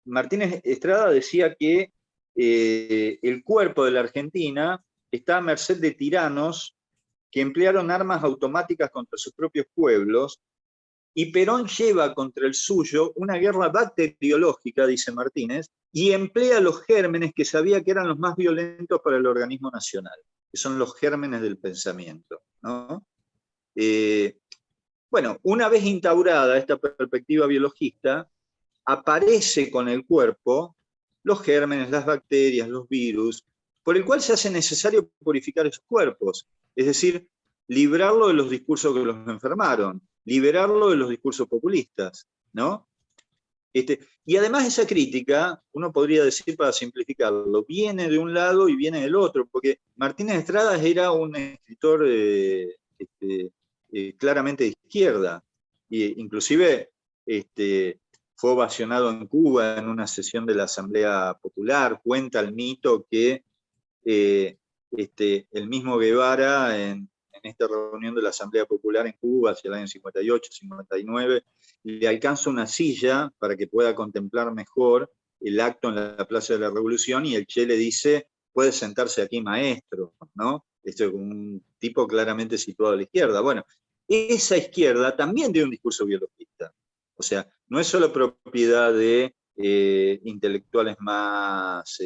Martínez Estrada decía que el cuerpo de la Argentina está a merced de tiranos que emplearon armas automáticas contra sus propios pueblos, y Perón lleva contra el suyo una guerra bacteriológica, dice Martínez, y emplea los gérmenes que sabía que eran los más violentos para el organismo nacional, que son los gérmenes del pensamiento, ¿no? Bueno, una vez instaurada esta perspectiva biologista, aparece con el cuerpo los gérmenes, las bacterias, los virus, por el cual se hace necesario purificar esos cuerpos, es decir, librarlo de los discursos que los enfermaron, liberarlo de los discursos populistas, ¿no? Y además esa crítica, uno podría decir para simplificarlo, viene de un lado y viene del otro, porque Martínez Estrada era un escritor claramente de izquierda, e inclusive fue ovacionado en Cuba en una sesión de la Asamblea Popular. Cuenta el mito que el mismo Guevara en esta reunión de la Asamblea Popular en Cuba hacia el año 58, 59, le alcanza una silla para que pueda contemplar mejor el acto en la Plaza de la Revolución, y el Che le dice, puede sentarse aquí, maestro, ¿no? Esto es un tipo claramente situado a la izquierda. Bueno, esa izquierda también tiene un discurso biologista. O sea, no es solo propiedad de intelectuales más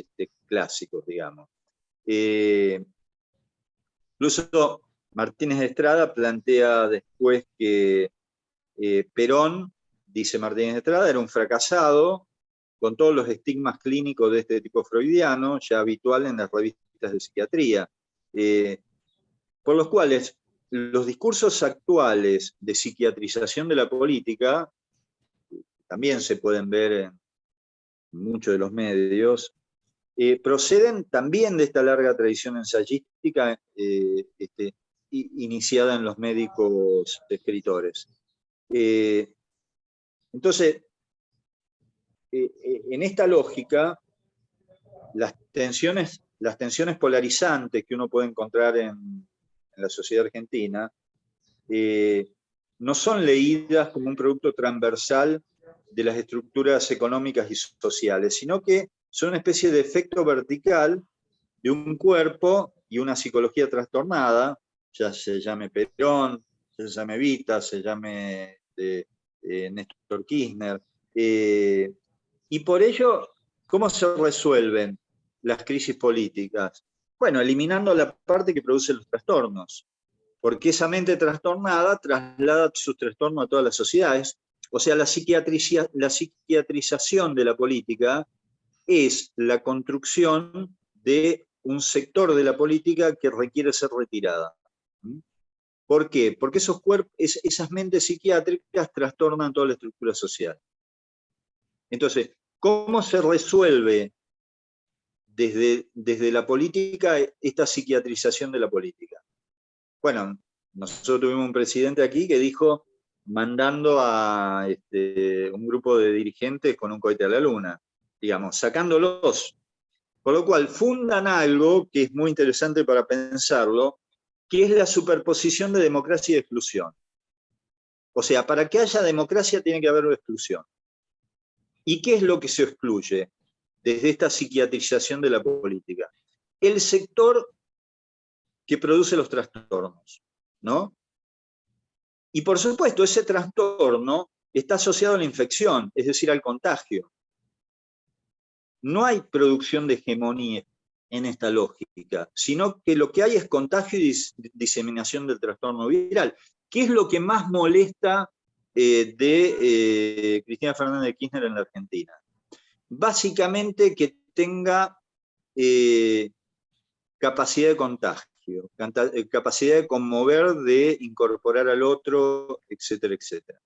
clásicos, digamos. Incluso Martínez de Estrada plantea después que Perón, dice Martínez de Estrada, era un fracasado con todos los estigmas clínicos de este tipo freudiano, ya habitual en las revistas de psiquiatría, por los cuales los discursos actuales de psiquiatrización de la política, también se pueden ver en muchos de los medios, proceden también de esta larga tradición ensayística iniciada en los médicos escritores. Entonces, en esta lógica, las tensiones polarizantes que uno puede encontrar en la sociedad argentina no son leídas como un producto transversal de las estructuras económicas y sociales, sino que son una especie de efecto vertical de un cuerpo y una psicología trastornada, ya se llame Perón, ya se llame Evita, se llame Néstor Kirchner. Y por ello, ¿cómo se resuelven las crisis políticas? Bueno, eliminando la parte que produce los trastornos, porque esa mente trastornada traslada sus trastornos a todas las sociedades. O sea, la psiquiatrización de la política es la construcción de un sector de la política que requiere ser retirada. ¿Por qué? Porque esas mentes psiquiátricas trastornan toda la estructura social. Entonces, ¿cómo se resuelve desde la política esta psiquiatrización de la política? Bueno, nosotros tuvimos un presidente aquí que dijo, mandando a un grupo de dirigentes con un cohete a la luna, digamos, sacándolos. Por lo cual fundan algo que es muy interesante para pensarlo, que es la superposición de democracia y exclusión. O sea, para que haya democracia tiene que haber exclusión. ¿Y qué es lo que se excluye desde esta psiquiatrización de la política? El sector que produce los trastornos, ¿no? Y por supuesto, ese trastorno está asociado a la infección, es decir, al contagio. No hay producción de hegemonía en esta lógica, sino que lo que hay es contagio y diseminación del trastorno viral, que es lo que más molesta de Cristina Fernández de Kirchner en la Argentina. Básicamente que tenga capacidad de contagio, capacidad de conmover, de incorporar al otro, etcétera, etcétera.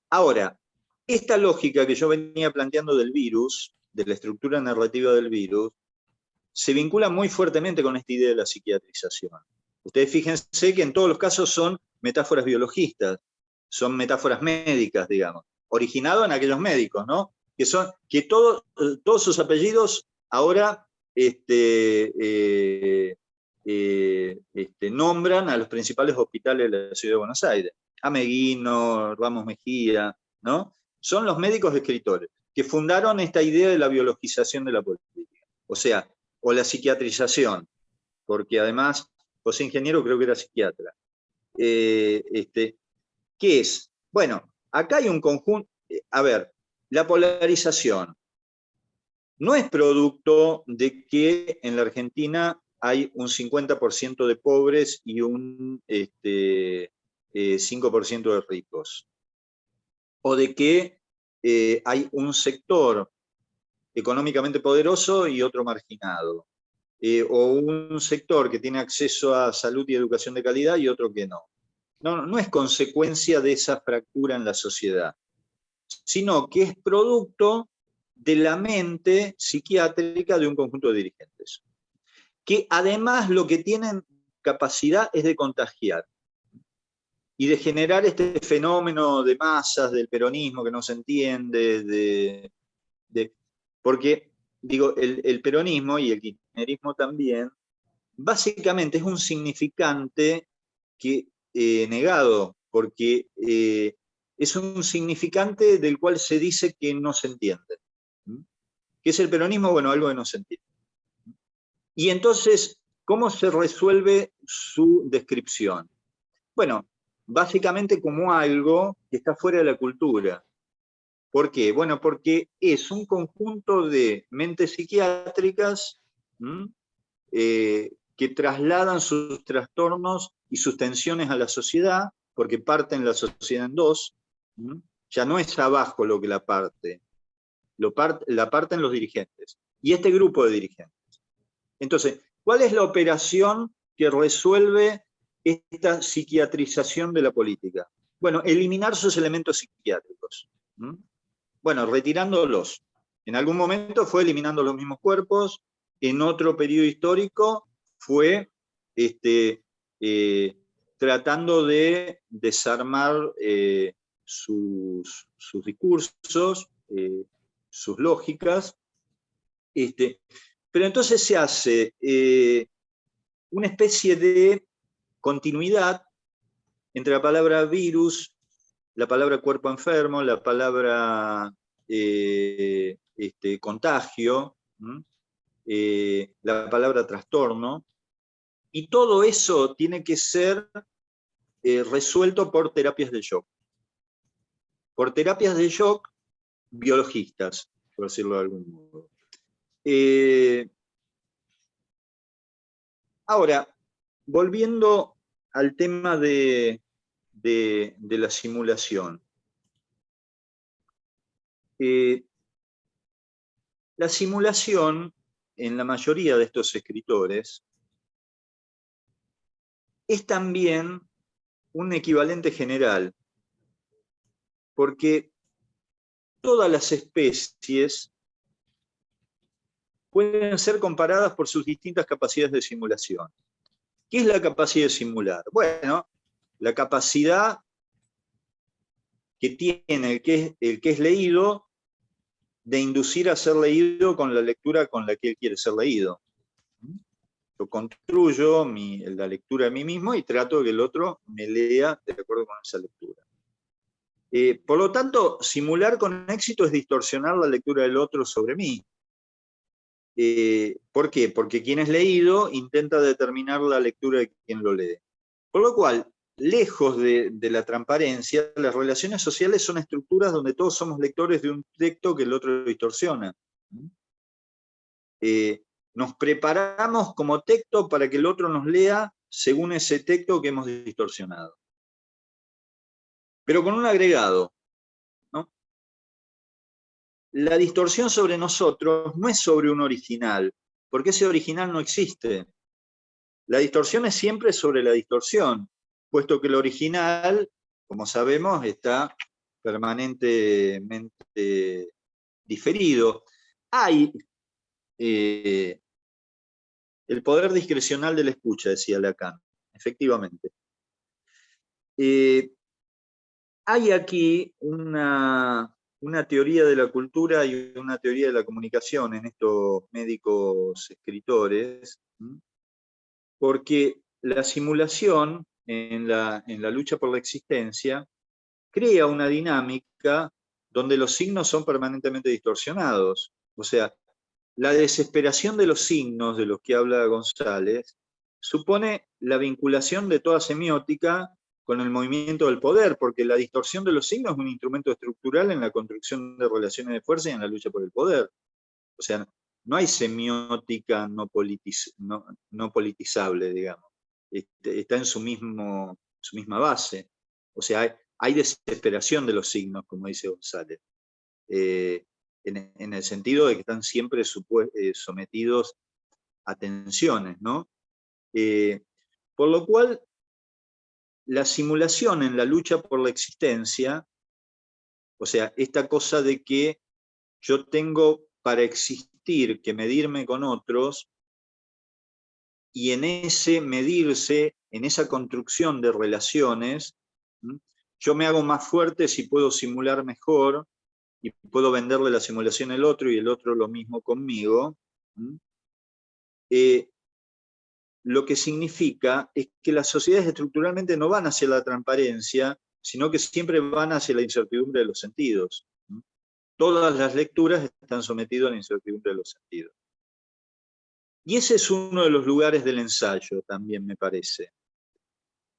Ahora, esta lógica que yo venía planteando del virus, de la estructura narrativa del virus, se vincula muy fuertemente con esta idea de la psiquiatrización. Ustedes fíjense que en todos los casos son metáforas biologistas, son metáforas médicas, digamos, originado en aquellos médicos, ¿no? Que todos sus apellidos ahora nombran a los principales hospitales de la ciudad de Buenos Aires. Ameguino, Ramos Mejía, ¿no? Son los médicos escritores que fundaron esta idea de la biologización de la política. O sea, o la psiquiatrización, porque además José Ingeniero creo que era psiquiatra. ¿Qué es? Bueno, acá hay un conjunto, a ver, la polarización no es producto de que en la Argentina hay un 50% de pobres y un 5% de ricos, o de que hay un sector económicamente poderoso y otro marginado, o un sector que tiene acceso a salud y educación de calidad y otro que no. No es consecuencia de esa fractura en la sociedad, sino que es producto de la mente psiquiátrica de un conjunto de dirigentes, que además lo que tienen capacidad es de contagiar y de generar este fenómeno de masas del peronismo que no se entiende, porque, digo, el peronismo y el kirchnerismo también, básicamente es un significante negado, porque es un significante del cual se dice que no se entiende. ¿Qué es el peronismo? Bueno, algo que no se entiende. Y entonces, ¿cómo se resuelve su descripción? Bueno, básicamente como algo que está fuera de la cultura. ¿Por qué? Bueno, porque es un conjunto de mentes psiquiátricas que trasladan sus trastornos y sus tensiones a la sociedad, porque parten la sociedad en dos. Ya no es abajo lo que la parte, la parten los dirigentes. Y este grupo de dirigentes. Entonces, ¿cuál es la operación que resuelve esta psiquiatrización de la política? Bueno, eliminar sus elementos psiquiátricos. Bueno, retirándolos. En algún momento fue eliminando los mismos cuerpos, en otro periodo histórico fue tratando de desarmar sus discursos, sus lógicas. Pero entonces se hace una especie de continuidad entre la palabra virus, la palabra cuerpo enfermo, la palabra contagio, la palabra trastorno, y todo eso tiene que ser resuelto por terapias de shock. Por terapias de shock biologistas, por decirlo de algún modo. Ahora, volviendo al tema de la simulación. La simulación, en la mayoría de estos escritores, es también un equivalente general, porque todas las especies pueden ser comparadas por sus distintas capacidades de simulación. ¿Qué es la capacidad de simular? Bueno, la capacidad que tiene el que es leído de inducir a ser leído con la lectura con la que él quiere ser leído. Yo construyo la lectura de mí mismo y trato de que el otro me lea de acuerdo con esa lectura. Por lo tanto, simular con éxito es distorsionar la lectura del otro sobre mí. ¿Por qué? Porque quien es leído intenta determinar la lectura de quien lo lee. Por lo cual, lejos de la transparencia, las relaciones sociales son estructuras donde todos somos lectores de un texto que el otro distorsiona. Nos preparamos como texto para que el otro nos lea según ese texto que hemos distorsionado. Pero con un agregado, ¿no? La distorsión sobre nosotros no es sobre un original, porque ese original no existe. La distorsión es siempre sobre la distorsión, puesto que el original, como sabemos, está permanentemente diferido. Hay el poder discrecional de la escucha, decía Lacan, efectivamente. Hay aquí una teoría de la cultura y una teoría de la comunicación en estos médicos escritores, porque la simulación en la lucha por la existencia crea una dinámica donde los signos son permanentemente distorsionados. O sea, la desesperación de los signos de los que habla González supone la vinculación de toda semiótica con el movimiento del poder, porque la distorsión de los signos es un instrumento estructural en la construcción de relaciones de fuerza y en la lucha por el poder. O sea, no hay semiótica no politizable, digamos. Está en su misma base. O sea, hay desesperación de los signos, como dice González. En el sentido de que están siempre sometidos a tensiones, ¿no? Por lo cual, la simulación en la lucha por la existencia, o sea, esta cosa de que yo tengo para existir que medirme con otros, y en ese medirse, en esa construcción de relaciones, yo me hago más fuerte si puedo simular mejor, y puedo venderle la simulación al otro y el otro lo mismo conmigo, lo que significa es que las sociedades estructuralmente no van hacia la transparencia, sino que siempre van hacia la incertidumbre de los sentidos. Todas las lecturas están sometidas a la incertidumbre de los sentidos. Y ese es uno de los lugares del ensayo, también me parece.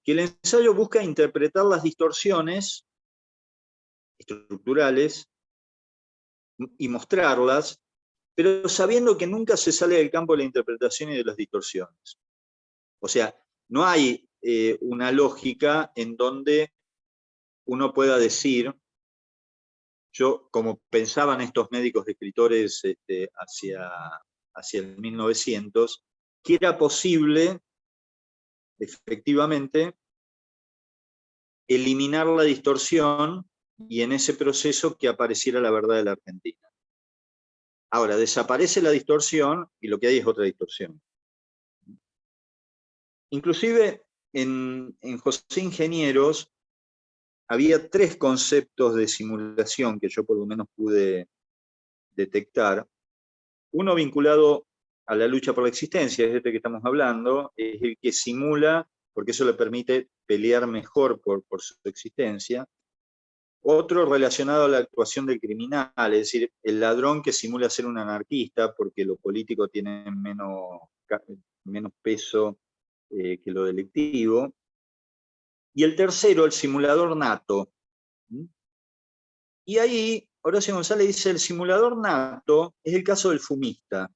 que el ensayo busca interpretar las distorsiones estructurales y mostrarlas, pero sabiendo que nunca se sale del campo de la interpretación y de las distorsiones. O sea, no hay una lógica en donde uno pueda decir, yo, como pensaban estos médicos escritores hacia el 1900, que era posible, efectivamente, eliminar la distorsión y en ese proceso que apareciera la verdad de la Argentina. Ahora, desaparece la distorsión y lo que hay es otra distorsión. Inclusive en José Ingenieros había 3 conceptos de simulación que yo por lo menos pude detectar. Uno vinculado a la lucha por la existencia, es este que estamos hablando, es el que simula, porque eso le permite pelear mejor por su existencia. Otro relacionado a la actuación del criminal, es decir, el ladrón que simula ser un anarquista porque lo político tiene menos peso que lo delictivo. Y el tercero, el simulador nato. Y ahí, Horacio González dice, el simulador nato es el caso del fumista,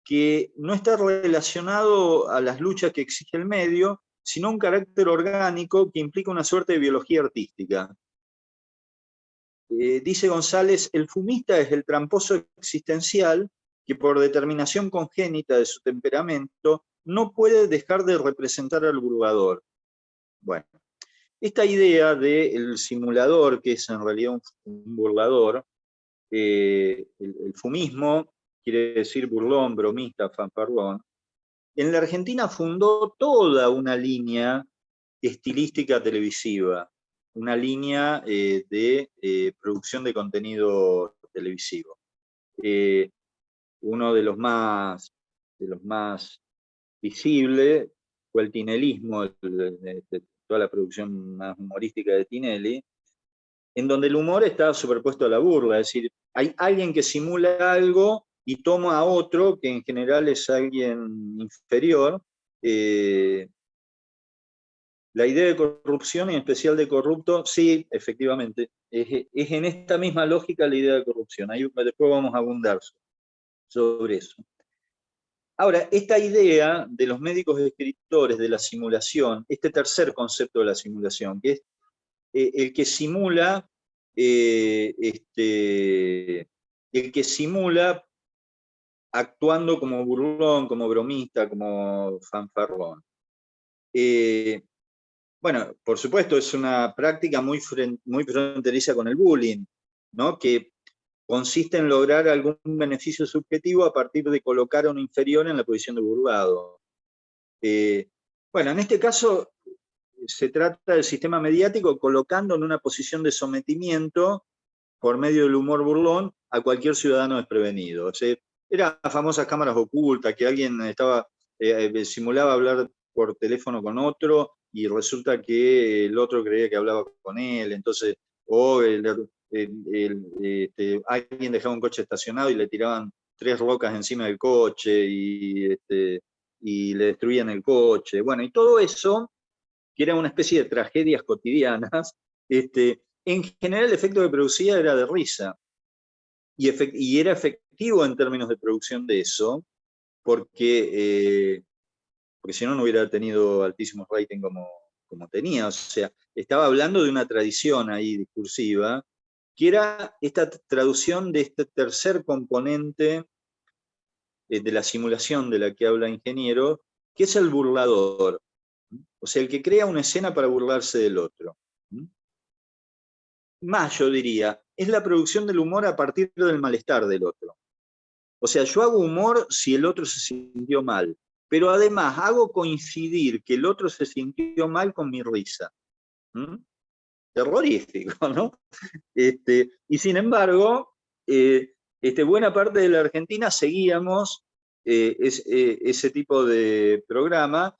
que no está relacionado a las luchas que exige el medio, sino un carácter orgánico que implica una suerte de biología artística. Dice González, el fumista es el tramposo existencial que por determinación congénita de su temperamento no puede dejar de representar al burlador. Bueno, esta idea del simulador, que es en realidad un burlador, el fumismo quiere decir burlón, bromista, fanfarrón, en la Argentina fundó toda una línea estilística televisiva, una línea de producción de contenido televisivo. Uno de los más visibles fue el tinelismo, toda la producción más humorística de Tinelli, en donde el humor está superpuesto a la burla, es decir, hay alguien que simula algo y toma a otro, que en general es alguien inferior. La idea de corrupción, y en especial de corrupto, sí, efectivamente, es en esta misma lógica la idea de corrupción. Ahí después vamos a abundar sobre eso. Ahora, esta idea de los médicos escritores de la simulación, este tercer concepto de la simulación, que es el que simula, actuando como burlón, como bromista, como fanfarrón. Bueno, por supuesto, es una práctica muy fronteriza con el bullying, ¿no? Que consiste en lograr algún beneficio subjetivo a partir de colocar a un inferior en la posición de burlado. Bueno, en este caso se trata del sistema mediático colocando en una posición de sometimiento por medio del humor burlón a cualquier ciudadano desprevenido. O sea, eran las famosas cámaras ocultas, que alguien simulaba hablar por teléfono con otro y resulta que el otro creía que hablaba con él, entonces, alguien dejaba un coche estacionado y le tiraban 3 rocas encima del coche y le destruían el coche. Bueno, y todo eso, que era una especie de tragedias cotidianas, en general el efecto que producía era de risa. Y era efectivo en términos de producción de eso, porque si no, no hubiera tenido altísimos rating como tenía. O sea, estaba hablando de una tradición ahí discursiva, que era esta traducción de este tercer componente de la simulación de la que habla Ingeniero, que es el burlador. O sea, el que crea una escena para burlarse del otro. Más, yo diría, es la producción del humor a partir del malestar del otro. O sea, yo hago humor si el otro se sintió mal, pero además hago coincidir que el otro se sintió mal con mi risa. Terrorífico, ¿no? Y sin embargo, buena parte de la Argentina seguíamos ese tipo de programa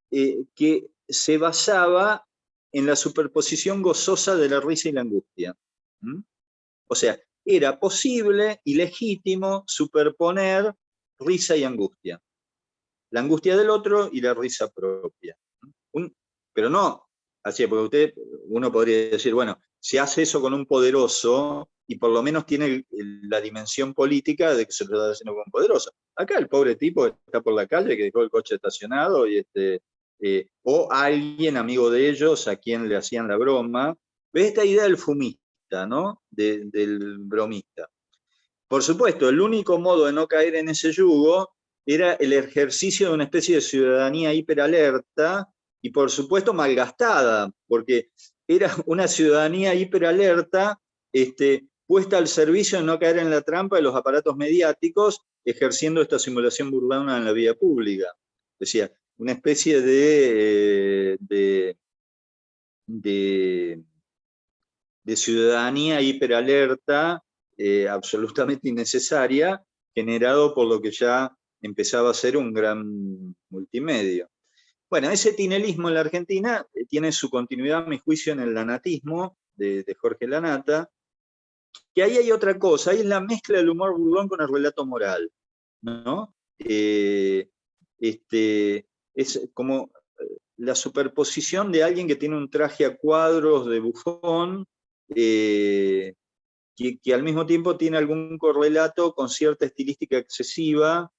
que se basaba en la superposición gozosa de la risa y la angustia. O sea, era posible y legítimo superponer risa y angustia. La angustia del otro y la risa propia. pero no así, porque uno podría decir, bueno, se hace eso con un poderoso y por lo menos tiene la dimensión política de que se lo está haciendo con un poderoso. Acá el pobre tipo está por la calle, que dejó el coche estacionado, y o alguien amigo de ellos a quien le hacían la broma. ¿Ves esta idea del fumista, ¿no? Del bromista. Por supuesto, el único modo de no caer en ese yugo era el ejercicio de una especie de ciudadanía hiperalerta y, por supuesto, malgastada, porque era una ciudadanía hiperalerta puesta al servicio de no caer en la trampa de los aparatos mediáticos, ejerciendo esta simulación burlona en la vida pública. Decía, una especie de ciudadanía hiperalerta, absolutamente innecesaria, generado por lo que ya empezaba a ser un gran multimedio. Bueno, ese tinelismo en la Argentina tiene su continuidad, a mi juicio, en el lanatismo de Jorge Lanata, que ahí hay otra cosa, ahí es la mezcla del humor burlón con el relato moral, ¿no? Es como la superposición de alguien que tiene un traje a cuadros de bufón, que al mismo tiempo tiene algún correlato con cierta estilística excesiva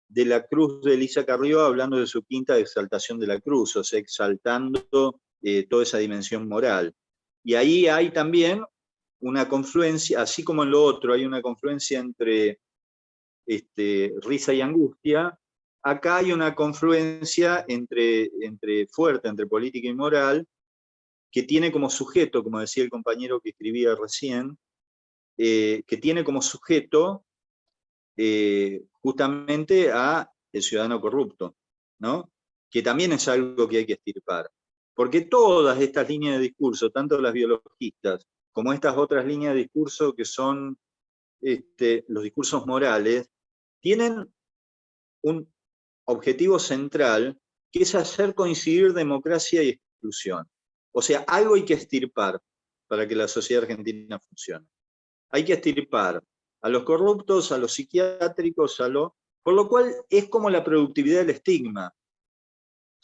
de la cruz de Elisa Carrió, hablando de su quinta exaltación de la cruz, o sea, exaltando toda esa dimensión moral. Y ahí hay también una confluencia, así como en lo otro, hay una confluencia entre risa y angustia. Acá hay una confluencia fuerte entre política y moral, que tiene como sujeto, como decía el compañero que escribía recién, que tiene como sujeto justamente a el ciudadano corrupto, ¿no? Que también es algo que hay que extirpar. Porque todas estas líneas de discurso, tanto las biologistas como estas otras líneas de discurso que son los discursos morales, tienen un objetivo central, que es hacer coincidir democracia y exclusión. O sea, algo hay que extirpar para que la sociedad argentina funcione. Hay que extirpar a los corruptos, a los psiquiátricos, por lo cual es como la productividad del estigma.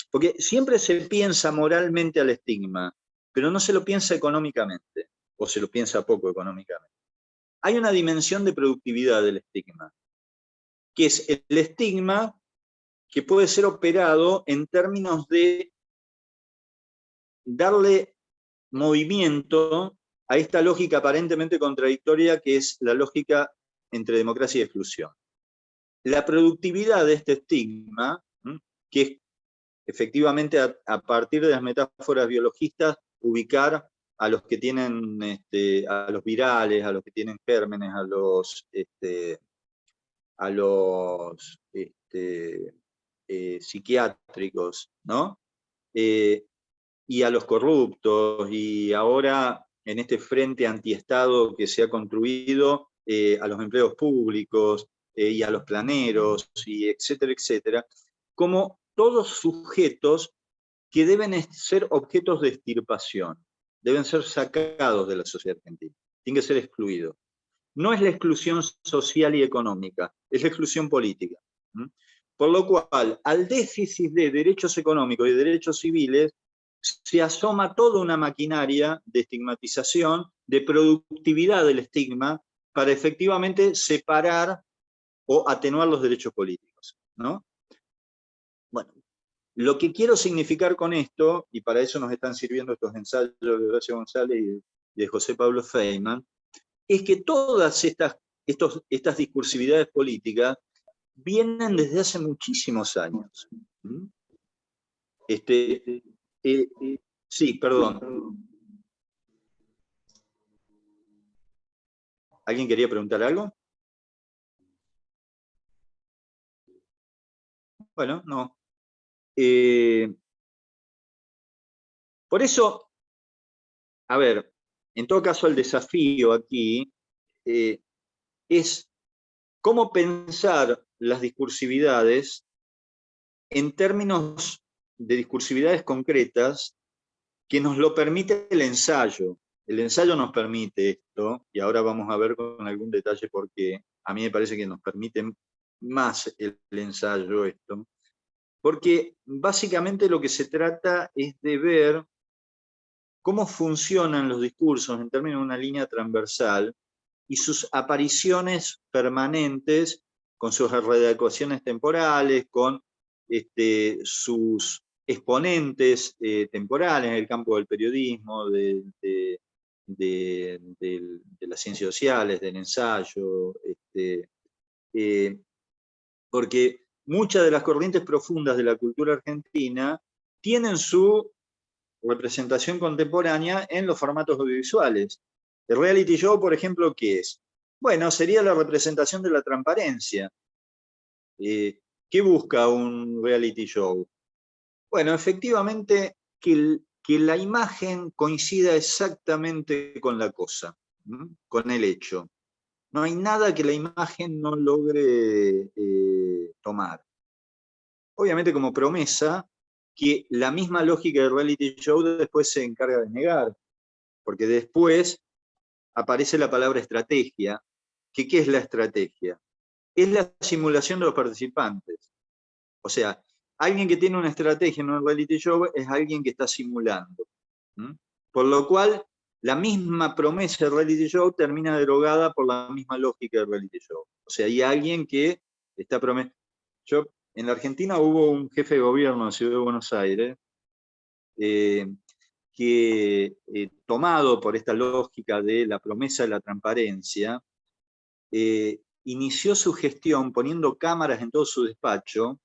Porque siempre se piensa moralmente al estigma, pero no se lo piensa económicamente, o se lo piensa poco económicamente. Hay una dimensión de productividad del estigma, que es el estigma que puede ser operado en términos de darle movimiento a esta lógica aparentemente contradictoria que es la lógica entre democracia y exclusión. La productividad de este estigma, que es efectivamente a partir de las metáforas biologistas ubicar a los que tienen, a los virales, a los que tienen gérmenes, a los psiquiátricos, ¿no? Y a los corruptos, y ahora en este frente antiestado que se ha construido, a los empleos públicos y a los planeros, y etcétera, etcétera, como todos sujetos que deben ser objetos de extirpación, deben ser sacados de la sociedad argentina, tienen que ser excluidos. No es la exclusión social y económica, es la exclusión política. Por lo cual, al déficit de derechos económicos y derechos civiles, se asoma toda una maquinaria de estigmatización, de productividad del estigma, para efectivamente separar o atenuar los derechos políticos, ¿no? Bueno, lo que quiero significar con esto, y para eso nos están sirviendo estos ensayos de Horacio González y de José Pablo Feynman, es que todas estas discursividades políticas vienen desde hace muchísimos años. Sí, perdón. ¿Alguien quería preguntar algo? Bueno, no. Por eso, a ver, en todo caso el desafío aquí es cómo pensar las discursividades en términos de discursividades concretas que nos lo permite el ensayo. El ensayo nos permite esto, y ahora vamos a ver con algún detalle por qué. A mí me parece que nos permite más el ensayo esto. porque básicamente lo que se trata es de ver cómo funcionan los discursos en términos de una línea transversal y sus apariciones permanentes con sus readecuaciones temporales, con sus exponentes temporales en el campo del periodismo, de las ciencias sociales, del ensayo, porque muchas de las corrientes profundas de la cultura argentina tienen su representación contemporánea en los formatos audiovisuales. El reality show, por ejemplo, ¿qué es? Bueno, sería la representación de la transparencia. ¿Qué busca un reality show? Bueno, efectivamente, que la imagen coincida exactamente con la cosa, con el hecho. No hay nada que la imagen no logre tomar. Obviamente como promesa, que la misma lógica del reality show después se encarga de negar, porque después aparece la palabra estrategia. ¿Qué es la estrategia? Es la simulación de los participantes. O sea, alguien que tiene una estrategia en un reality show es alguien que está simulando. Por lo cual, la misma promesa del reality show termina derogada por la misma lógica del reality show. O sea, hay alguien que está prometiendo. En la Argentina hubo un jefe de gobierno en la Ciudad de Buenos Aires que, tomado por esta lógica de la promesa de la transparencia, inició su gestión poniendo cámaras en todo su despacho,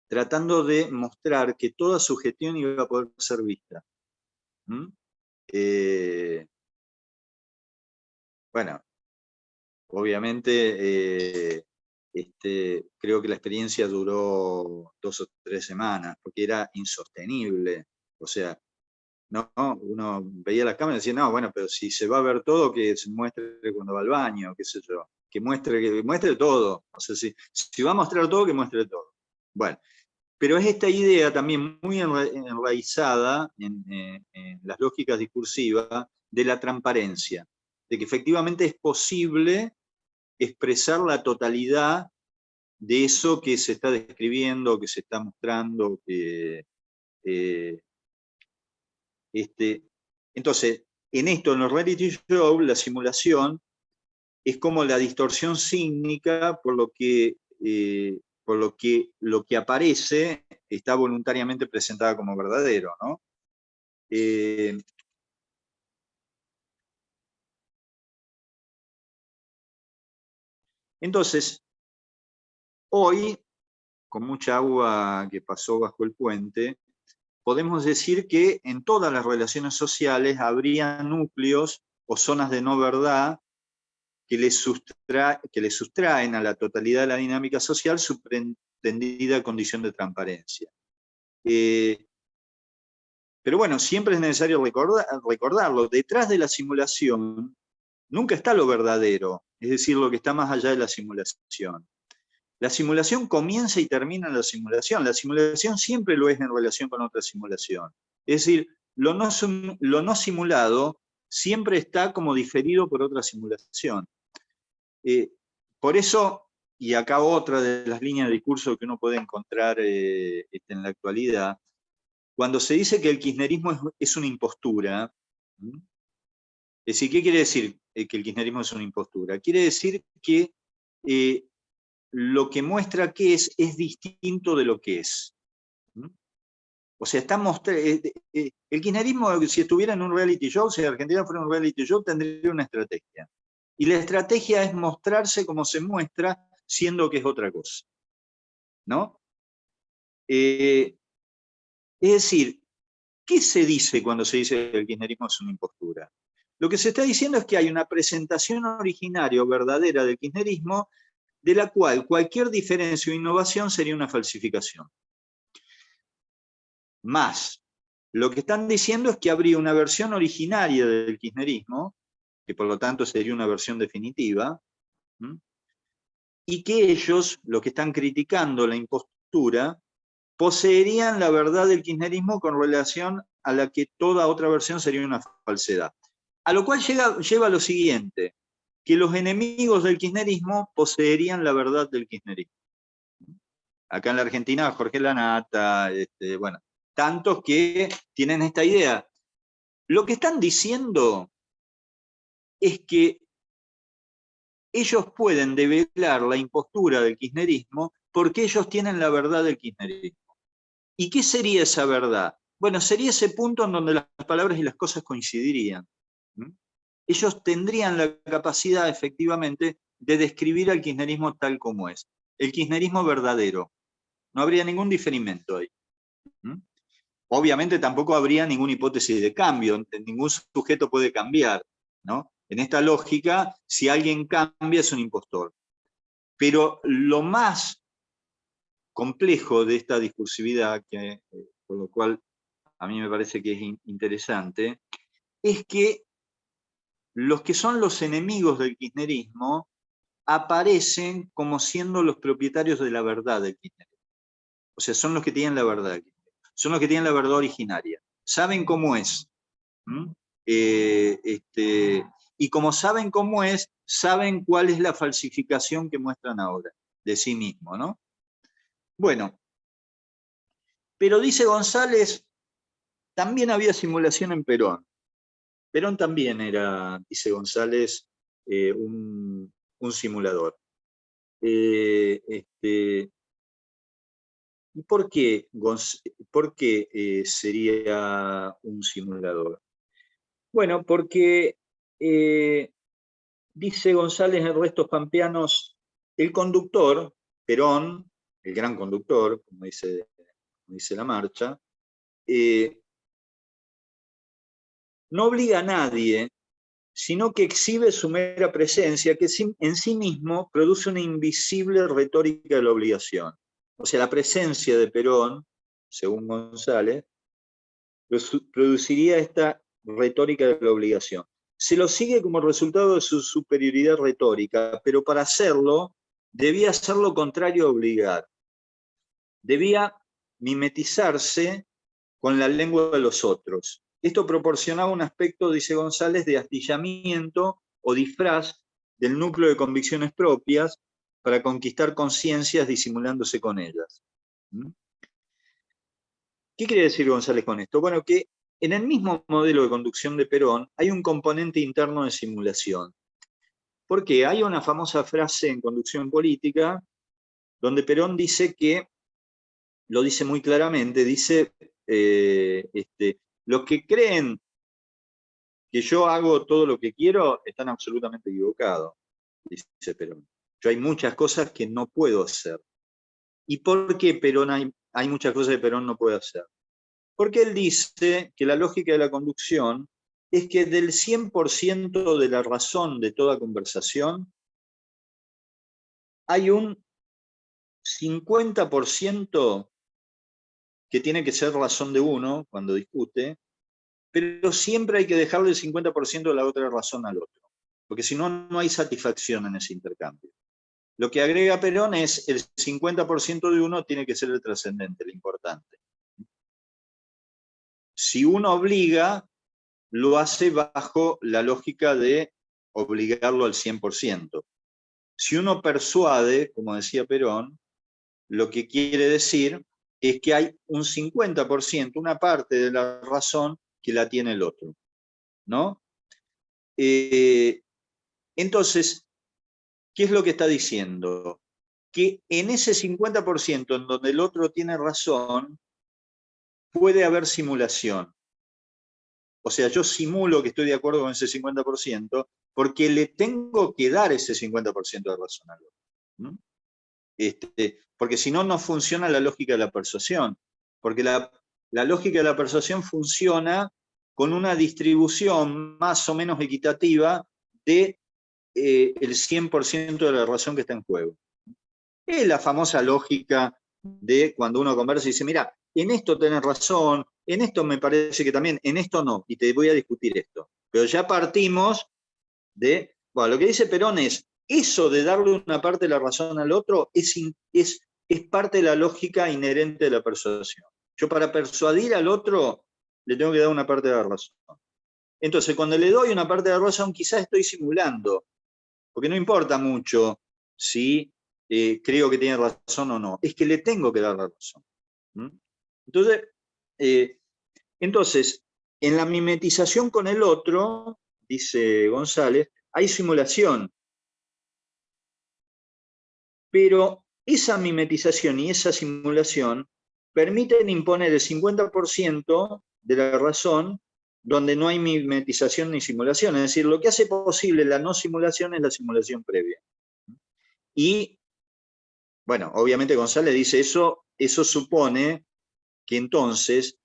tratando de mostrar que toda su gestión iba a poder ser vista. Bueno, obviamente creo que la experiencia duró 2 o 3 semanas, porque era insostenible. O sea, no, uno veía las cámaras y decía, no, bueno, pero si se va a ver todo, que se muestre cuando va al baño, qué sé yo, que muestre todo. O sea, si va a mostrar todo, que muestre todo. Bueno, pero es esta idea también muy enraizada en las lógicas discursivas de la transparencia, de que efectivamente es posible expresar la totalidad de eso que se está describiendo, que se está mostrando, entonces, en esto, en los reality show, la simulación es como la distorsión sígnica por lo que lo que aparece está voluntariamente presentada como verdadero, ¿no? Entonces, hoy, con mucha agua que pasó bajo el puente, podemos decir que en todas las relaciones sociales habría núcleos o zonas de no verdad que les sustraen a la totalidad de la dinámica social su pretendida condición de transparencia. Pero bueno, siempre es necesario recordarlo. Detrás de la simulación nunca está lo verdadero, es decir, lo que está más allá de la simulación. La simulación comienza y termina en la simulación. La simulación siempre lo es en relación con otra simulación. Es decir, lo no simulado siempre está como diferido por otra simulación. Por eso, y acá otra de las líneas de discurso que uno puede encontrar en la actualidad, cuando se dice que el kirchnerismo es una impostura, es decir, ¿qué quiere decir que el kirchnerismo es una impostura? Quiere decir que lo que muestra que es distinto de lo que es. O sea, el kirchnerismo, si estuviera en un reality show, si Argentina fuera un reality show, tendría una estrategia. Y la estrategia es mostrarse como se muestra, siendo que es otra cosa. ¿No? Es decir, ¿qué se dice cuando se dice que el kirchnerismo es una impostura? Lo que se está diciendo es que hay una presentación originaria o verdadera del kirchnerismo, de la cual cualquier diferencia o innovación sería una falsificación. Más, lo que están diciendo es que habría una versión originaria del kirchnerismo, que por lo tanto sería una versión definitiva, y que ellos, los que están criticando la impostura, poseerían la verdad del kirchnerismo con relación a la que toda otra versión sería una falsedad. A lo cual lleva a lo siguiente, que los enemigos del kirchnerismo poseerían la verdad del kirchnerismo. acá en la Argentina Jorge Lanata, bueno, tantos que tienen esta idea. Lo que están diciendo es que ellos pueden develar la impostura del kirchnerismo porque ellos tienen la verdad del kirchnerismo. ¿Y qué sería esa verdad? Bueno, sería ese punto en donde las palabras y las cosas coincidirían. Ellos tendrían la capacidad, efectivamente, de describir al kirchnerismo tal como es. El kirchnerismo verdadero. No habría ningún diferimento ahí. Obviamente tampoco habría ninguna hipótesis de cambio. Ningún sujeto puede cambiar, ¿no? En esta lógica, si alguien cambia es un impostor. Pero lo más complejo de esta discursividad, por lo cual a mí me parece que es interesante, es que los que son los enemigos del kirchnerismo aparecen como siendo los propietarios de la verdad del kirchnerismo. O sea, son los que tienen la verdad. Son los que tienen la verdad originaria. Saben cómo es. Y como saben cómo es, saben cuál es la falsificación que muestran ahora de sí mismo, ¿no? Bueno, pero dice González, también había simulación en Perón. Perón también era, dice González, un simulador. ¿Y por qué sería un simulador? Bueno, porque dice González en Restos Pampeanos, el conductor, Perón, el gran conductor, como dice la marcha, no obliga a nadie, sino que exhibe su mera presencia, que en sí mismo produce una invisible retórica de la obligación. O sea, la presencia de Perón, según González, produciría esta retórica de la obligación. Se lo sigue como resultado de su superioridad retórica, pero para hacerlo debía hacer lo contrario a obligar. Debía mimetizarse con la lengua de los otros. Esto proporcionaba un aspecto, dice González, de astillamiento o disfraz del núcleo de convicciones propias para conquistar conciencias disimulándose con ellas. ¿Qué quiere decir González con esto? Bueno, que en el mismo modelo de conducción de Perón hay un componente interno de simulación. ¿Por qué? Hay una famosa frase en conducción política donde Perón dice que, lo dice muy claramente, dice, los que creen que yo hago todo lo que quiero están absolutamente equivocados, dice Perón. Yo hay muchas cosas que no puedo hacer. ¿Y por qué Perón hay muchas cosas que Perón no puede hacer? Porque él dice que la lógica de la conducción es que del 100% de la razón de toda conversación, hay un 50% que tiene que ser razón de uno cuando discute, pero siempre hay que dejarle el 50% de la otra razón al otro, porque si no, no hay satisfacción en ese intercambio. Lo que agrega Perón es el 50% de uno tiene que ser el trascendente, el importante. Si uno obliga, lo hace bajo la lógica de obligarlo al 100%. Si uno persuade, como decía Perón, lo que quiere decir es que hay un 50%, una parte de la razón que la tiene el otro, ¿no? Entonces, ¿qué es lo que está diciendo? Que en ese 50% en donde el otro tiene razón, puede haber simulación. O sea, yo simulo que estoy de acuerdo con ese 50% porque le tengo que dar ese 50% de razón al otro. Porque si no, no funciona la lógica de la persuasión. Porque la lógica de la persuasión funciona con una distribución más o menos equitativa de el 100% de la razón que está en juego. Es la famosa lógica de cuando uno conversa y dice, mira, en esto tenés razón, en esto me parece que también, en esto no, y te voy a discutir esto. Pero ya partimos de, bueno, lo que dice Perón es, eso de darle una parte de la razón al otro es parte de la lógica inherente de la persuasión. Yo para persuadir al otro le tengo que dar una parte de la razón. Entonces, cuando le doy una parte de la razón, quizás estoy simulando, porque no importa mucho si creo que tiene razón o no, es que le tengo que dar la razón. Entonces, en la mimetización con el otro, dice González, hay simulación. Pero esa mimetización y esa simulación permiten imponer el 50% de la razón donde no hay mimetización ni simulación. Es decir, lo que hace posible la no simulación es la simulación previa. Y, bueno, obviamente González dice eso supone que entonces,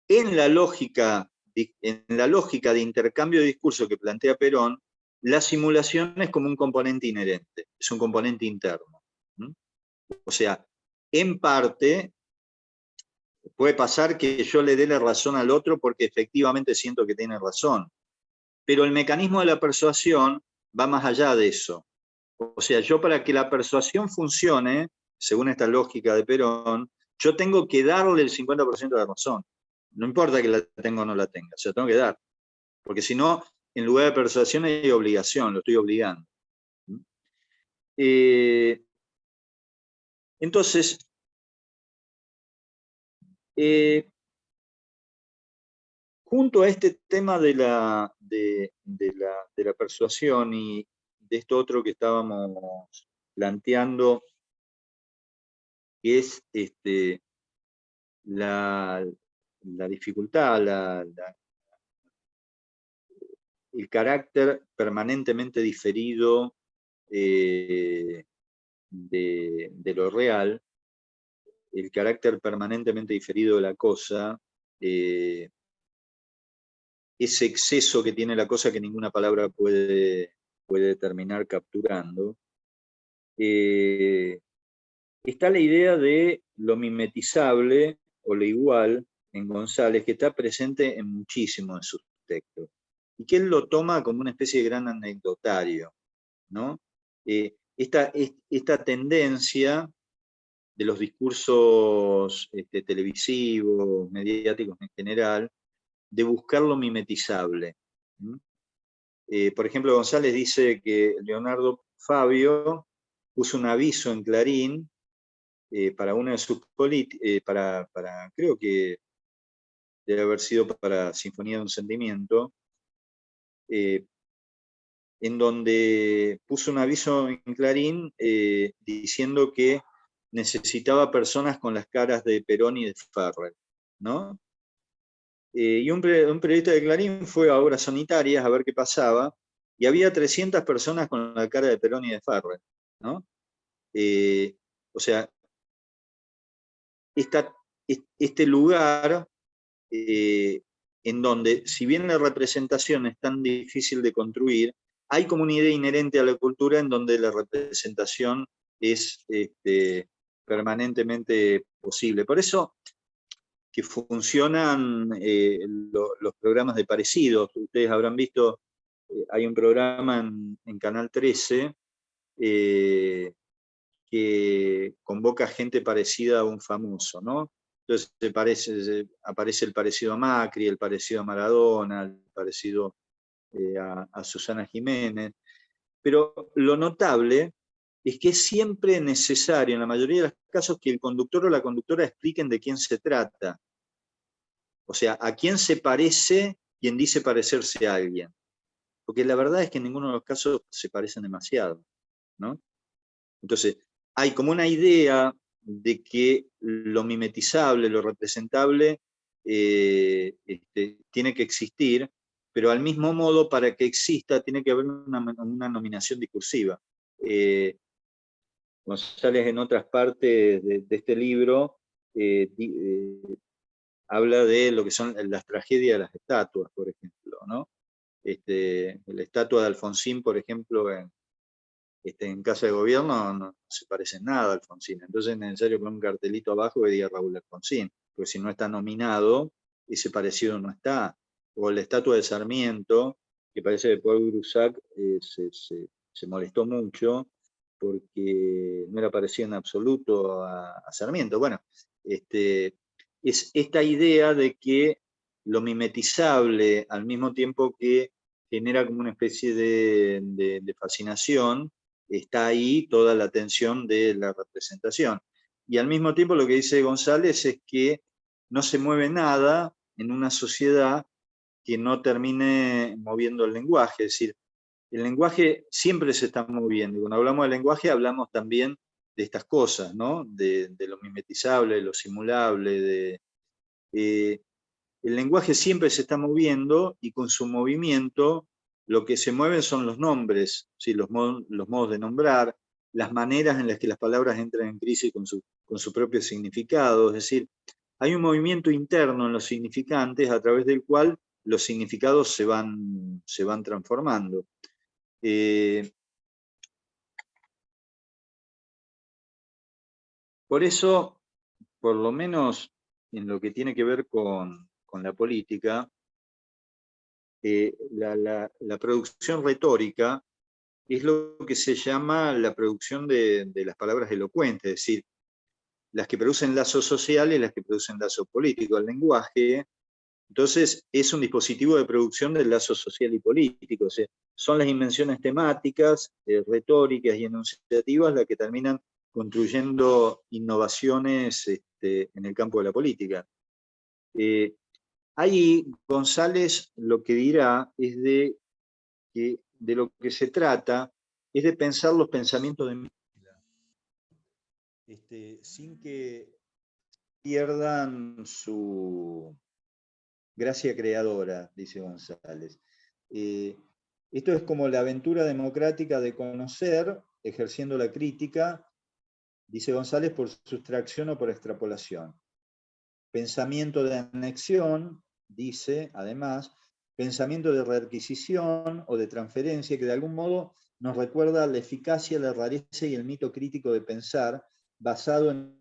en la lógica de intercambio de discurso que plantea Perón, la simulación es como un componente inherente, es un componente interno. O sea, en parte, puede pasar que yo le dé la razón al otro porque efectivamente siento que tiene razón. Pero el mecanismo de la persuasión va más allá de eso. O sea, yo para que la persuasión funcione, según esta lógica de Perón, yo tengo que darle el 50% de la razón. No importa que la tenga o no la tenga, se la tengo que dar. Porque si no, en lugar de persuasión hay obligación, lo estoy obligando. Entonces, junto a este tema de la persuasión y de esto otro que estábamos planteando, que es la dificultad, el carácter permanentemente diferido de lo real, el carácter permanentemente diferido de la cosa, ese exceso que tiene la cosa que ninguna palabra puede terminar capturando, está la idea de lo mimetizable o lo igual en González, que está presente en muchísimos de sus textos, y que él lo toma como una especie de gran anecdotario, ¿no? Esta tendencia de los discursos televisivos, mediáticos en general, de buscar lo mimetizable. Por ejemplo, González dice que Leonardo Fabio puso un aviso en Clarín para una de sus políticas, creo que debe haber sido para Sinfonía de un Sentimiento, en donde puso un aviso en Clarín diciendo que necesitaba personas con las caras de Perón y de Ferrer, ¿no? Y un periodista de Clarín fue a Obras Sanitarias a ver qué pasaba, y había 300 personas con la cara de Perón y de Ferrer, ¿no? O sea, este lugar en donde, si bien la representación es tan difícil de construir, hay como una idea inherente a la cultura en donde la representación es permanentemente posible. Por eso que funcionan los programas de parecidos. Ustedes habrán visto, hay un programa en Canal 13 que convoca gente parecida a un famoso, ¿no? Entonces aparece el parecido a Macri, el parecido a Maradona, el parecido a Susana Jiménez. Pero lo notable es que es siempre necesario, en la mayoría de los casos, que el conductor o la conductora expliquen de quién se trata. O sea, a quién se parece quien dice parecerse a alguien. Porque la verdad es que en ninguno de los casos se parecen demasiado, ¿no? Entonces, hay como una idea de que lo mimetizable, lo representable, tiene que existir, pero al mismo modo, para que exista, tiene que haber una nominación discursiva. González, en otras partes de este libro, habla de lo que son las tragedias de las estatuas, por ejemplo, ¿no? La estatua de Alfonsín, por ejemplo, en Casa de Gobierno no se parece en nada a Alfonsín. Entonces es necesario poner un cartelito abajo que diga Raúl Alfonsín, porque si no está nominado, ese parecido no está. O la estatua de Sarmiento, que parece que Paul Grusac se molestó mucho porque no era parecido en absoluto a Sarmiento. Bueno, es esta idea de que lo mimetizable, al mismo tiempo que genera como una especie de fascinación, está ahí toda la tensión de la representación. Y al mismo tiempo lo que dice González es que no se mueve nada en una sociedad que no termine moviendo el lenguaje. Es decir, el lenguaje siempre se está moviendo. Y cuando hablamos de lenguaje hablamos también de estas cosas, ¿no? De lo mimetizable, de lo simulable. El lenguaje siempre se está moviendo y con su movimiento lo que se mueven son los nombres, ¿sí? los modos de nombrar, las maneras en las que las palabras entran en crisis con su propio significado. Es decir, hay un movimiento interno en los significantes a través del cual los significados se van transformando. Por eso, por lo menos en lo que tiene que ver con la política, la producción retórica es lo que se llama la producción de las palabras elocuentes, es decir, las que producen lazos sociales y las que producen lazos políticos. El lenguaje, entonces, es un dispositivo de producción del lazo social y político. O sea, son las invenciones temáticas, retóricas y enunciativas las que terminan construyendo innovaciones en el campo de la política. Ahí González lo que dirá es de lo que se trata es de pensar los pensamientos de mezcla, sin que pierdan su gracia creadora, dice González. Esto es como la aventura democrática de conocer, ejerciendo la crítica, dice González, por sustracción o por extrapolación. Pensamiento de anexión, dice, además, pensamiento de readquisición o de transferencia que de algún modo nos recuerda la eficacia, la rareza y el mito crítico de pensar basado en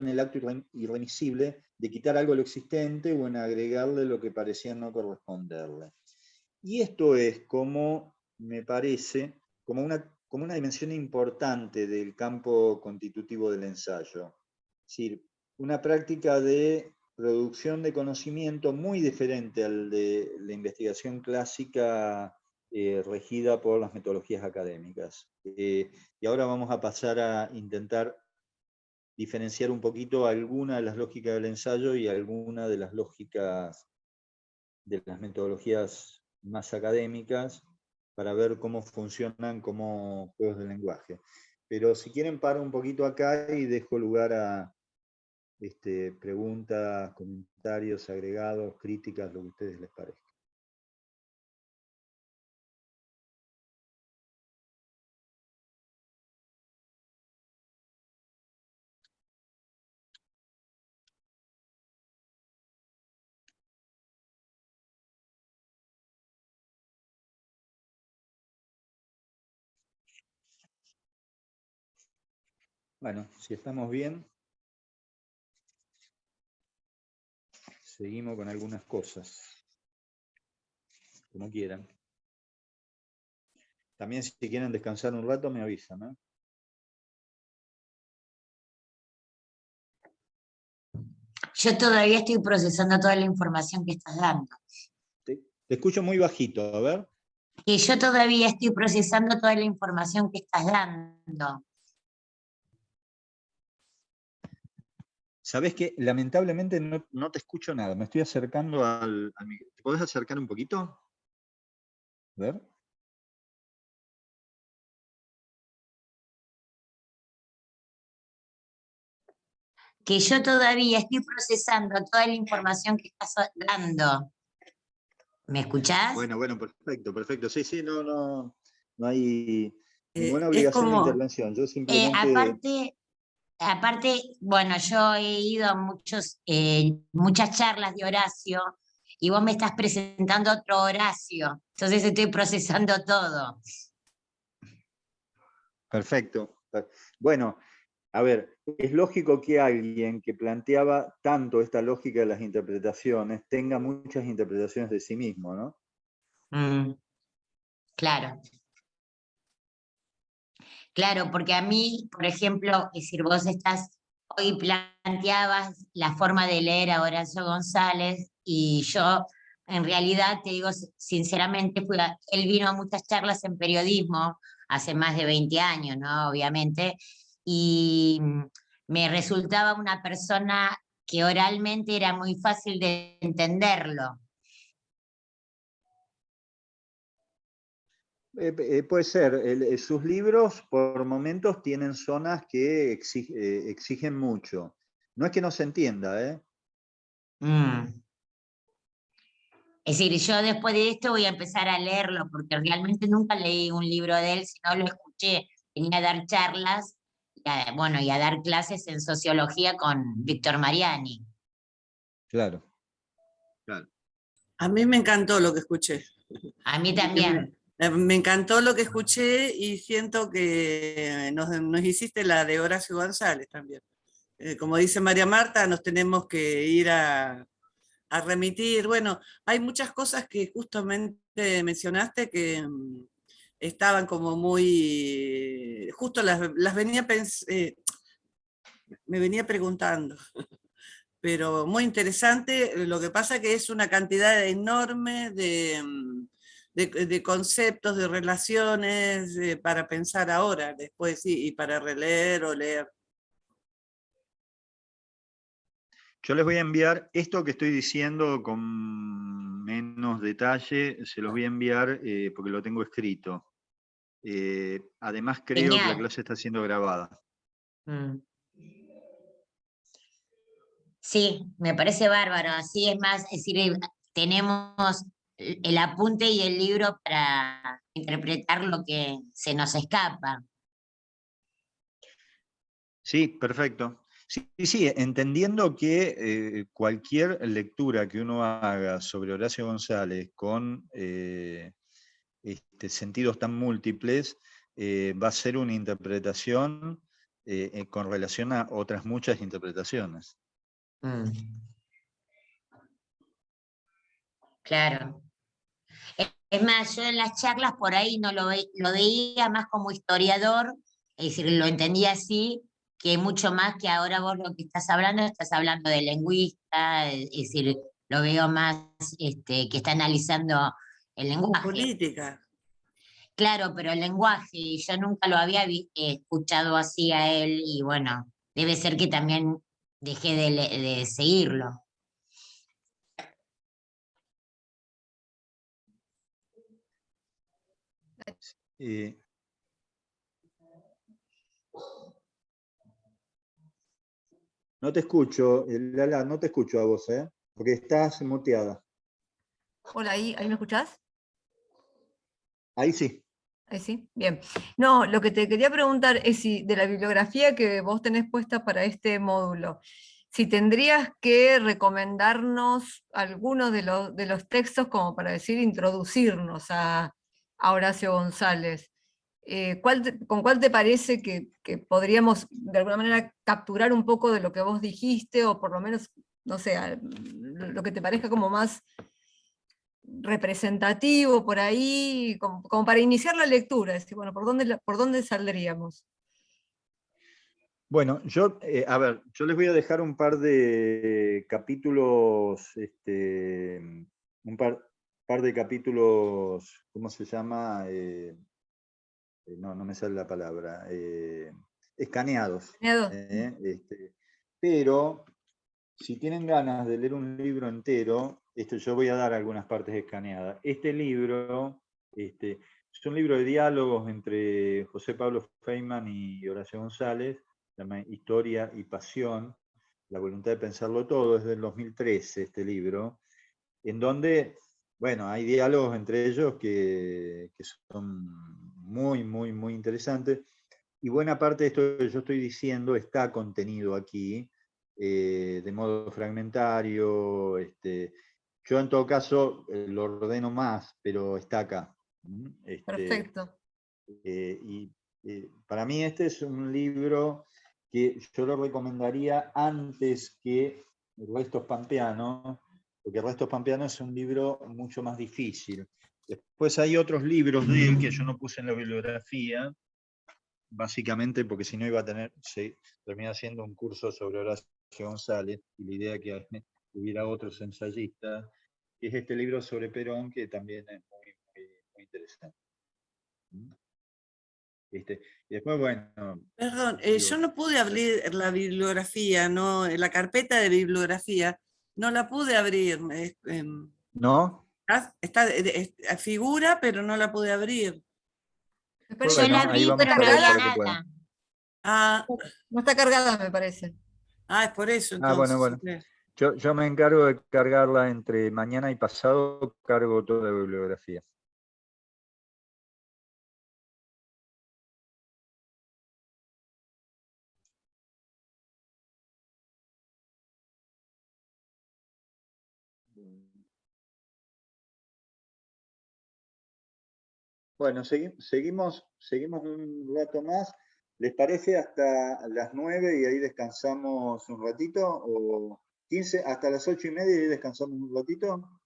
el acto irremisible de quitar algo de lo existente o en agregarle lo que parecía no corresponderle. Y esto es como, me parece, como una dimensión importante del campo constitutivo del ensayo. Es decir, una práctica de producción de conocimiento muy diferente al de la investigación clásica regida por las metodologías académicas. Y ahora vamos a pasar a intentar diferenciar un poquito alguna de las lógicas del ensayo y alguna de las lógicas de las metodologías más académicas para ver cómo funcionan como juegos de lenguaje. Pero si quieren paro un poquito acá y dejo lugar a preguntas, comentarios, agregados, críticas, lo que a ustedes les parezca. Bueno, si estamos bien, seguimos con algunas cosas, como quieran. También si quieren descansar un rato me avisan, ¿no? Yo todavía estoy procesando toda la información que estás dando. Te escucho muy bajito, a ver. Que yo todavía estoy procesando toda la información que estás dando. Sabés que lamentablemente no te escucho nada. Me estoy acercando al micrófono. ¿Te podés acercar un poquito? A ver. Que yo todavía estoy procesando toda la información que estás dando. ¿Me escuchás? Bueno, perfecto. Sí, no hay ninguna obligación de intervención. Yo simplemente... Aparte, bueno, yo he ido a muchas charlas de Horacio y vos me estás presentando otro Horacio, entonces estoy procesando todo. Perfecto. Bueno, a ver, es lógico que alguien que planteaba tanto esta lógica de las interpretaciones tenga muchas interpretaciones de sí mismo, ¿no? Claro. Claro, porque a mí, por ejemplo, es decir, hoy planteabas la forma de leer a Horacio González y yo, en realidad, te digo sinceramente, él vino a muchas charlas en periodismo, hace más de 20 años, ¿no? Obviamente, y me resultaba una persona que oralmente era muy fácil de entenderlo. Puede ser. Sus libros por momentos tienen zonas que exigen mucho. No es que no se entienda, ¿eh? Mm. Es decir, yo después de esto voy a empezar a leerlo, porque realmente nunca leí un libro de él, sino lo escuché. Venía a dar charlas, bueno, y a dar clases en sociología con Víctor Mariani. Claro, claro. A mí me encantó lo que escuché. A mí también. Me encantó lo que escuché y siento que nos hiciste la de Horacio González también. Como dice María Marta, nos tenemos que ir a remitir. Bueno, hay muchas cosas que justamente mencionaste que estaban como muy... Justo las venía me venía preguntando. Pero muy interesante. Lo que pasa que es una cantidad enorme de conceptos, de relaciones para pensar ahora, después sí, y para releer o leer. Yo les voy a enviar esto que estoy diciendo con menos detalle, se los voy a enviar porque lo tengo escrito. Además creo que la Genial. clase está siendo grabada. Mm. Sí, me parece bárbaro. Así es más, es decir, tenemos el apunte y el libro para interpretar lo que se nos escapa. Sí, perfecto. Sí, sí, entendiendo que cualquier lectura que uno haga sobre Horacio González con sentidos tan múltiples va a ser una interpretación con relación a otras muchas interpretaciones. Mm. Claro. Es más, yo en las charlas por ahí no lo veía más como historiador, es decir, lo entendía así, que mucho más que ahora vos lo que estás hablando de lingüista, es decir, lo veo más que está analizando el lenguaje. Política. Claro, pero el lenguaje, y yo nunca lo había escuchado así a él, y bueno, debe ser que también dejé de seguirlo. Eh, no te escucho, Lala, no te escucho a vos, porque estás muteada. Hola, ¿ahí me escuchás? Ahí sí. Ahí sí, bien. No, lo que te quería preguntar es si de la bibliografía que vos tenés puesta para este módulo, si tendrías que recomendarnos algunos de los textos como para decir introducirnos a Horacio González. ¿Con cuál te parece que podríamos de alguna manera capturar un poco de lo que vos dijiste, o por lo menos, no sé, lo que te parezca como más representativo por ahí, como para iniciar la lectura? Es decir, bueno, ¿por dónde saldríamos? Bueno, a ver, yo les voy a dejar un par de capítulos, par de capítulos, ¿cómo se llama? No me sale la palabra, escaneados. Pero si tienen ganas de leer un libro entero, yo voy a dar algunas partes escaneadas. Este libro es un libro de diálogos entre José Pablo Feynman y Horacio González, se llama Historia y Pasión, la voluntad de pensarlo todo, es del 2013 este libro, en donde, bueno, hay diálogos entre ellos que son muy, muy, muy interesantes, y buena parte de esto que yo estoy diciendo está contenido aquí, de modo fragmentario. Yo en todo caso lo ordeno más, pero está acá. Perfecto. Y para mí este es un libro que yo lo recomendaría antes que Restos Pampeanos, porque Restos Pampeanos es un libro mucho más difícil. Después hay otros libros de él que yo no puse en la bibliografía, básicamente porque si no iba a termina siendo un curso sobre Horacio González, y la idea que hubiera otros ensayistas, que es este libro sobre Perón, que también es muy, muy, muy interesante. Y después, bueno... Perdón, digo, yo no pude abrir la bibliografía, no, la carpeta de bibliografía, no la pude abrir. ¿No? Está, figura, pero no la pude abrir. Me parece Yo Bueno, la que ahí abrí, vamos pero a no ver había para que puedan. nada. Ah, no está cargada, me parece. es por eso Ah, bueno, entonces. bueno. Yo me encargo de cargarla entre mañana y pasado, cargo toda la bibliografía. Bueno, seguimos un rato más. ¿Les parece hasta las 9 y ahí descansamos un ratito? ¿O 15 hasta las 8:30 y ahí descansamos un ratito?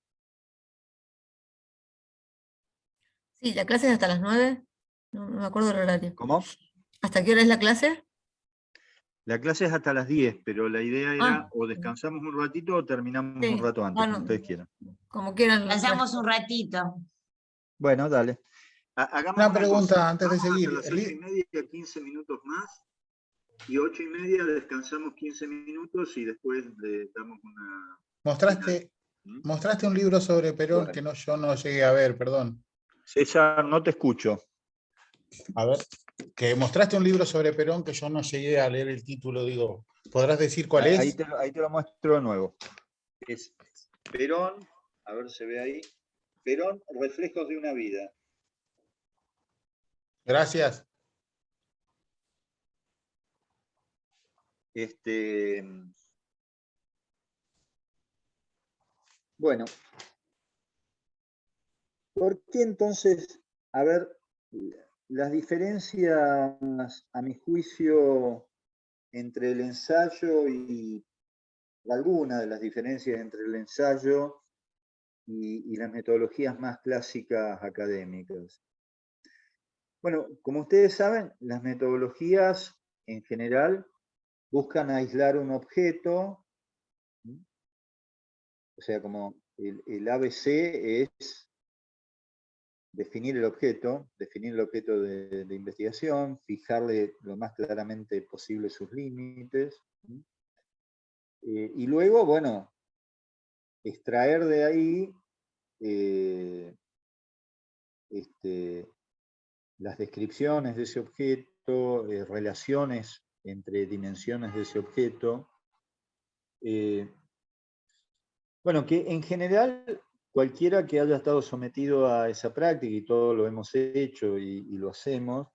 Sí, la clase es hasta las 9. No me acuerdo el horario. ¿Cómo? ¿Hasta qué hora es la clase? La clase es hasta las 10, pero la idea era Ah, o descansamos un ratito o terminamos un sí. rato antes, como Bueno, ustedes quieran. como quieran. Pasamos un ratito. Bueno, dale. Hagamos Una una pregunta cosa. antes de Vamos seguir. hasta las 8:30, 15 minutos más, y 8:30 descansamos 15 minutos y después le damos una... Mostraste un libro sobre Perón Bueno. que yo no llegué a ver, perdón. César, no te escucho. A ver, que mostraste un libro sobre Perón que yo no llegué a leer el título, digo. ¿Podrás decir cuál Ahí es? te lo muestro de nuevo. Es Perón, a ver, se ve ahí. Perón, reflejos de una vida. Gracias. Bueno, ¿por qué entonces, a ver, las diferencias, a mi juicio, entre el ensayo y alguna de las diferencias entre el ensayo y las metodologías más clásicas académicas? Bueno, como ustedes saben, las metodologías en general buscan aislar un objeto, o sea, como el ABC es definir el objeto de investigación, fijarle lo más claramente posible sus límites, y luego, bueno, extraer de ahí las descripciones de ese objeto, relaciones entre dimensiones de ese objeto. Bueno, que en general cualquiera que haya estado sometido a esa práctica, y todos lo hemos hecho y lo hacemos,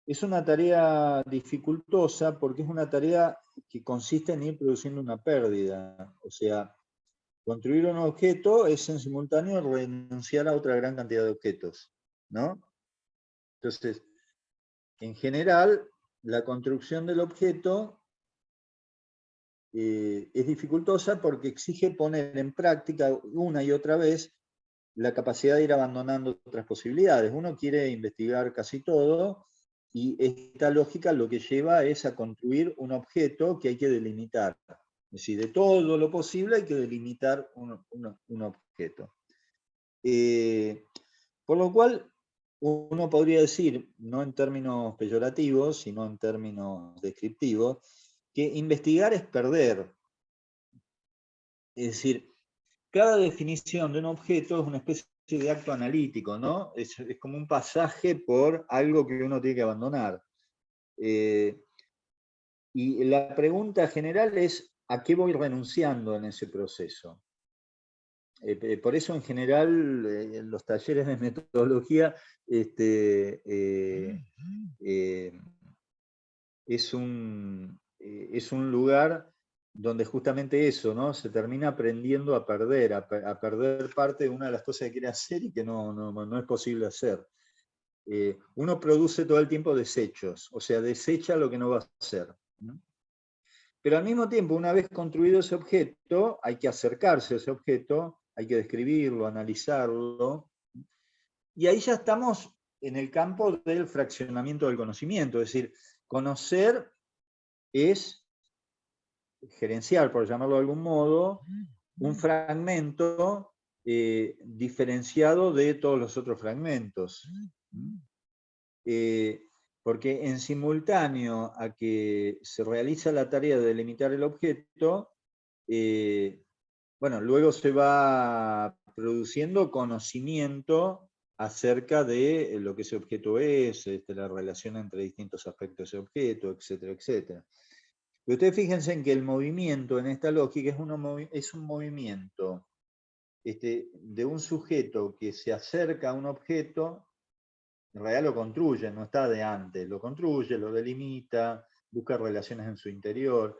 es una tarea dificultosa porque es una tarea que consiste en ir produciendo una pérdida. O sea, construir un objeto es en simultáneo renunciar a otra gran cantidad de objetos, ¿no? Entonces, en general, la construcción del objeto es dificultosa porque exige poner en práctica una y otra vez la capacidad de ir abandonando otras posibilidades. Uno quiere investigar casi todo y esta lógica lo que lleva es a construir un objeto que hay que delimitar. Es decir, de todo lo posible hay que delimitar un objeto. Por lo cual, uno podría decir, no en términos peyorativos, sino en términos descriptivos, que investigar es perder. Es decir, cada definición de un objeto es una especie de acto analítico, ¿no? Es como un pasaje por algo que uno tiene que abandonar. Y la pregunta general es, ¿a qué voy renunciando en ese proceso? Por eso, en general, en los talleres de metodología es un lugar donde justamente eso, ¿no? Se termina aprendiendo a perder parte de una de las cosas que quiere hacer y que no es posible hacer. Uno produce todo el tiempo desechos, o sea, desecha lo que no va a hacer, ¿no? Pero al mismo tiempo, una vez construido ese objeto, hay que acercarse a ese objeto, hay que describirlo, analizarlo, y ahí ya estamos en el campo del fraccionamiento del conocimiento, es decir, conocer es gerenciar, por llamarlo de algún modo, un fragmento diferenciado de todos los otros fragmentos. Porque en simultáneo a que se realiza la tarea de delimitar el objeto, bueno, luego se va produciendo conocimiento acerca de lo que ese objeto es, la relación entre distintos aspectos de ese objeto, etcétera, etcétera. Pero ustedes fíjense en que el movimiento en esta lógica es un movimiento de un sujeto que se acerca a un objeto, en realidad lo construye, no está de antes, lo construye, lo delimita, busca relaciones en su interior,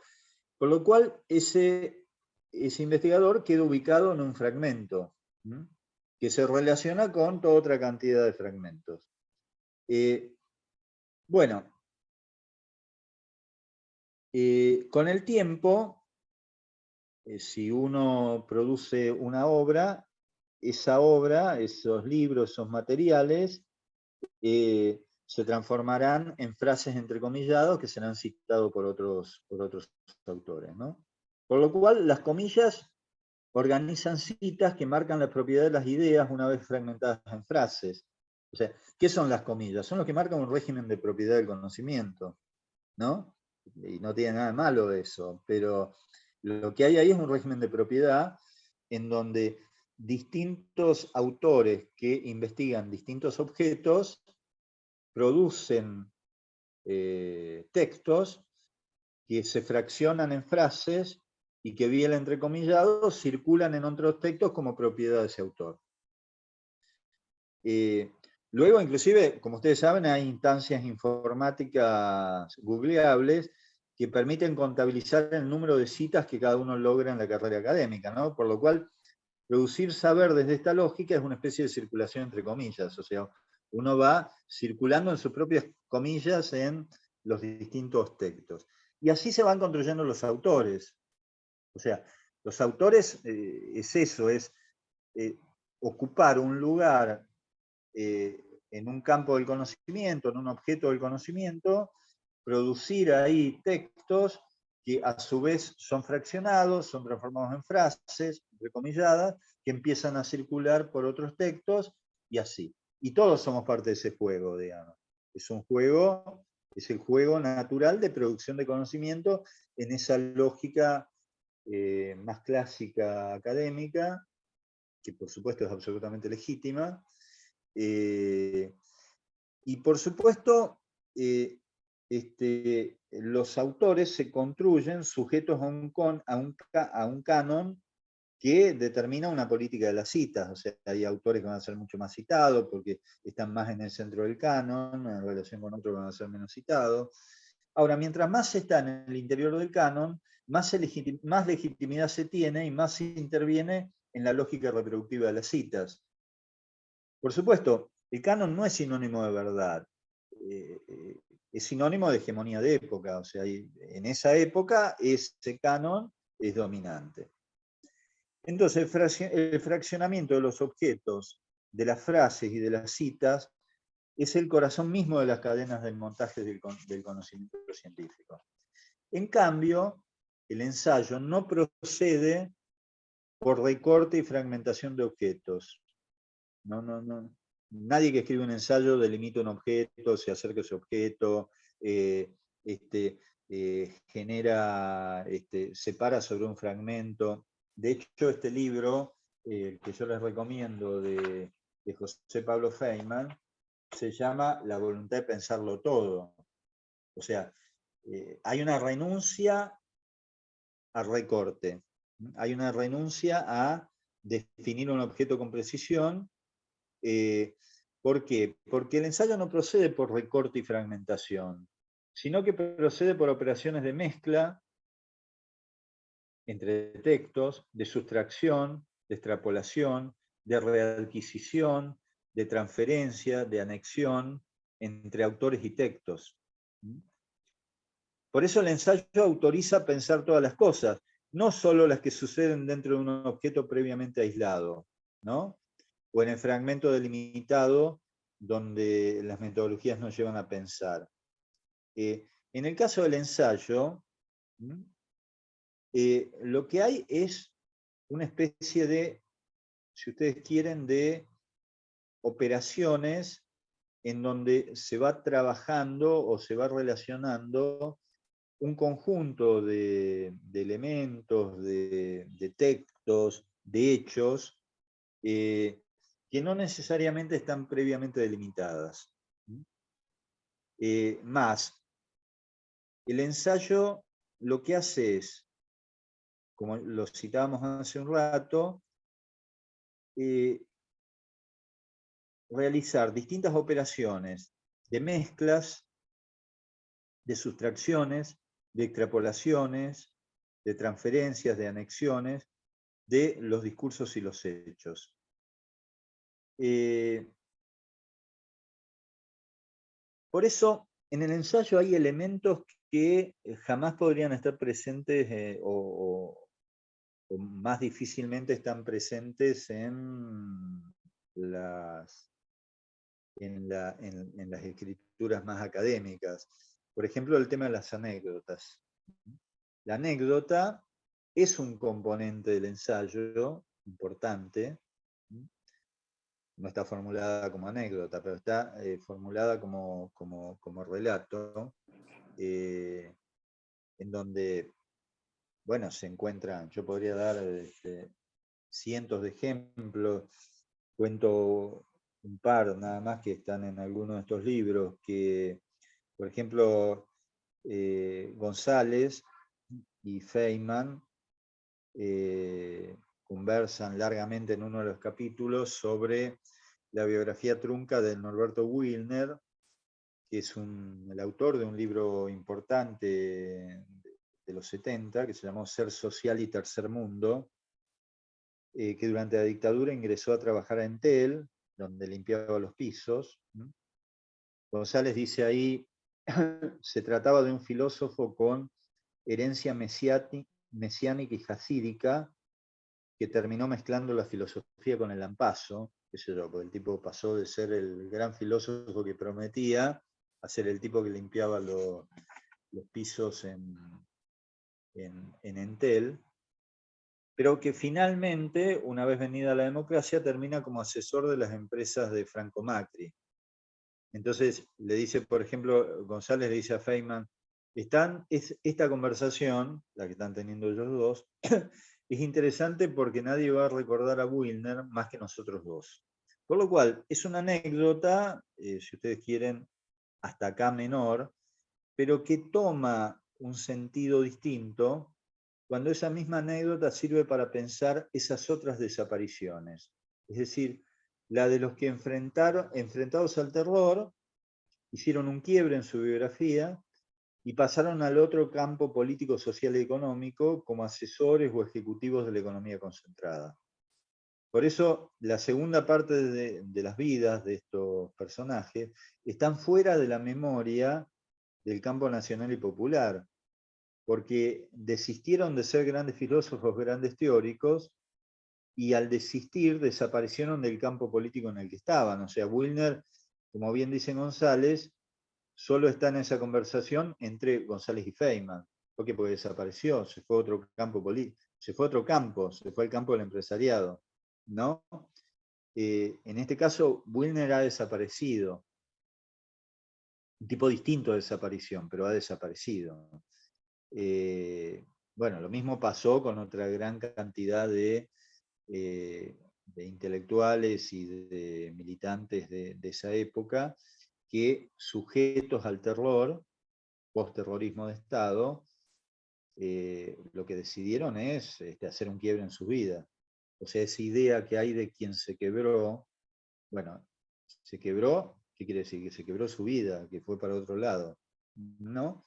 con lo cual ese investigador queda ubicado en un fragmento, ¿m? Que se relaciona con toda otra cantidad de fragmentos. Bueno, con el tiempo, si uno produce una obra, esa obra, esos libros, esos materiales, se transformarán en frases entrecomilladas que serán citados por otros autores, ¿no? Por lo cual, las comillas organizan citas que marcan la propiedad de las ideas una vez fragmentadas en frases. O sea, ¿qué son las comillas? Son los que marcan un régimen de propiedad del conocimiento, ¿no? Y no tiene nada de malo eso, pero lo que hay ahí es un régimen de propiedad en donde distintos autores que investigan distintos objetos producen textos que se fraccionan en frases y que vía el entrecomillado circulan en otros textos como propiedad de ese autor. Luego, inclusive, como ustedes saben, hay instancias informáticas googleables que permiten contabilizar el número de citas que cada uno logra en la carrera académica, ¿no? Por lo cual, producir saber desde esta lógica es una especie de circulación entre comillas, o sea, uno va circulando en sus propias comillas en los distintos textos. Y así se van construyendo los autores. O sea, los autores es eso, es ocupar un lugar en un campo del conocimiento, en un objeto del conocimiento, producir ahí textos que a su vez son fraccionados, son transformados en frases, entrecomilladas, que empiezan a circular por otros textos y así. Y todos somos parte de ese juego, digamos. Es un juego, es el juego natural de producción de conocimiento en esa lógica más clásica académica, que por supuesto es absolutamente legítima. Y por supuesto, los autores se construyen sujetos a un canon que determina una política de las citas. O sea, hay autores que van a ser mucho más citados porque están más en el centro del canon, en relación con otros que van a ser menos citados. Ahora, mientras más se está en el interior del canon, más legitimidad se tiene y más se interviene en la lógica reproductiva de las citas. Por supuesto, el canon no es sinónimo de verdad, es sinónimo de hegemonía de época, o sea, en esa época ese canon es dominante. Entonces, el fraccionamiento de los objetos, de las frases y de las citas, es el corazón mismo de las cadenas del montaje del conocimiento científico. En cambio, el ensayo no procede por recorte y fragmentación de objetos. No. Nadie que escribe un ensayo delimita un objeto, se acerca a ese objeto, genera, separa sobre un fragmento. De hecho, este libro, que yo les recomiendo, de José Pablo Feynman, se llama La voluntad de pensarlo todo. O sea, hay una renuncia al recorte, hay una renuncia a definir un objeto con precisión. ¿Por qué? Porque el ensayo no procede por recorte y fragmentación, sino que procede por operaciones de mezcla entre textos, de sustracción, de extrapolación, de readquisición, de transferencia, de anexión entre autores y textos. Por eso el ensayo autoriza pensar todas las cosas, no solo las que suceden dentro de un objeto previamente aislado, ¿no? O en el fragmento delimitado donde las metodologías nos llevan a pensar. En el caso del ensayo, lo que hay es una especie de, si ustedes quieren, de operaciones en donde se va trabajando o se va relacionando un conjunto de elementos, de textos, de hechos, que no necesariamente están previamente delimitadas. Más, el ensayo lo que hace es, como lo citábamos hace un rato, realizar distintas operaciones de mezclas, de sustracciones, de extrapolaciones, de transferencias, de anexiones, de los discursos y los hechos. Por eso, en el ensayo hay elementos que jamás podrían estar presentes o más difícilmente están presentes en las escrituras más académicas. Por ejemplo, el tema de las anécdotas. La anécdota es un componente del ensayo importante. No está formulada como anécdota, pero está formulada como relato, en donde, bueno, se encuentran, yo podría dar cientos de ejemplos, cuento un par nada más que están en algunos de estos libros, que, por ejemplo, González y Feynman conversan largamente en uno de los capítulos sobre la biografía trunca de Norberto Wilner, que es el autor de un libro importante de los 70, que se llamó Ser Social y Tercer Mundo, que durante la dictadura ingresó a trabajar a Entel, donde limpiaba los pisos. González dice ahí, se trataba de un filósofo con herencia mesiánica y jasídica, que terminó mezclando la filosofía con el lampazo, qué sé yo, porque el tipo pasó de ser el gran filósofo que prometía a ser el tipo que limpiaba los pisos en Entel, pero que finalmente, una vez venida la democracia, termina como asesor de las empresas de Franco Macri. Entonces le dice, por ejemplo, González le dice a Feynman, esta conversación, la que están teniendo ellos dos, es interesante porque nadie va a recordar a Wilner más que nosotros dos. Por lo cual, es una anécdota, si ustedes quieren, hasta acá menor, pero que toma un sentido distinto cuando esa misma anécdota sirve para pensar esas otras desapariciones. Es decir, la de los que enfrentados al terror, hicieron un quiebre en su biografía y pasaron al otro campo político, social y económico como asesores o ejecutivos de la economía concentrada. Por eso, la segunda parte de las vidas de estos personajes están fuera de la memoria del campo nacional y popular, porque desistieron de ser grandes filósofos, grandes teóricos, y al desistir desaparecieron del campo político en el que estaban. O sea, Wilner, como bien dice González, solo está en esa conversación entre González y Feynman. ¿Por qué? Porque desapareció, se fue a otro campo político, se fue al campo del empresariado, ¿no? En este caso, Wilner ha desaparecido. Un tipo distinto de desaparición, pero ha desaparecido. Bueno, lo mismo pasó con otra gran cantidad de intelectuales y de militantes de esa época, que sujetos al terror, post-terrorismo de Estado, lo que decidieron es hacer un quiebre en su vida. O sea, esa idea que hay de quien se quebró, bueno, se quebró, ¿qué quiere decir? Que se quebró su vida, que fue para otro lado, ¿no?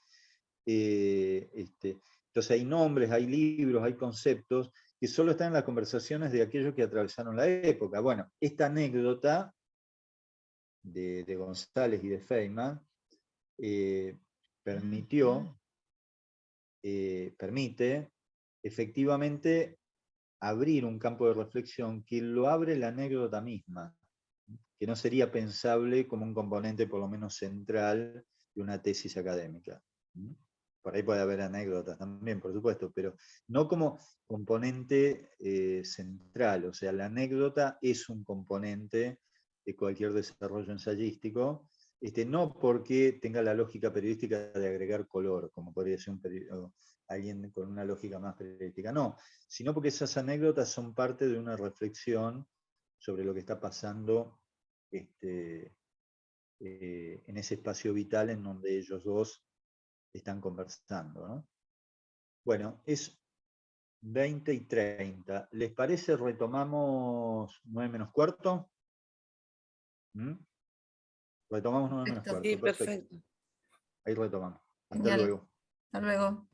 Entonces hay nombres, hay libros, hay conceptos que solo están en las conversaciones de aquellos que atravesaron la época. Bueno, esta anécdota de González y de Feynman permite efectivamente abrir un campo de reflexión que lo abre la anécdota misma, que no sería pensable como un componente por lo menos central de una tesis académica. Por ahí puede haber anécdotas también, por supuesto, pero no como componente central. O sea, la anécdota es un componente cualquier desarrollo ensayístico, no porque tenga la lógica periodística de agregar color, como podría ser alguien con una lógica más periodística, no, sino porque esas anécdotas son parte de una reflexión sobre lo que está pasando en ese espacio vital en donde ellos dos están conversando, ¿no? Bueno, es 20:30. ¿Les parece retomamos 9:45? ¿Mm? Retomamos 9:45. Sí, Perfecto. perfecto. Ahí retomamos. Hasta Genial. luego. Hasta luego.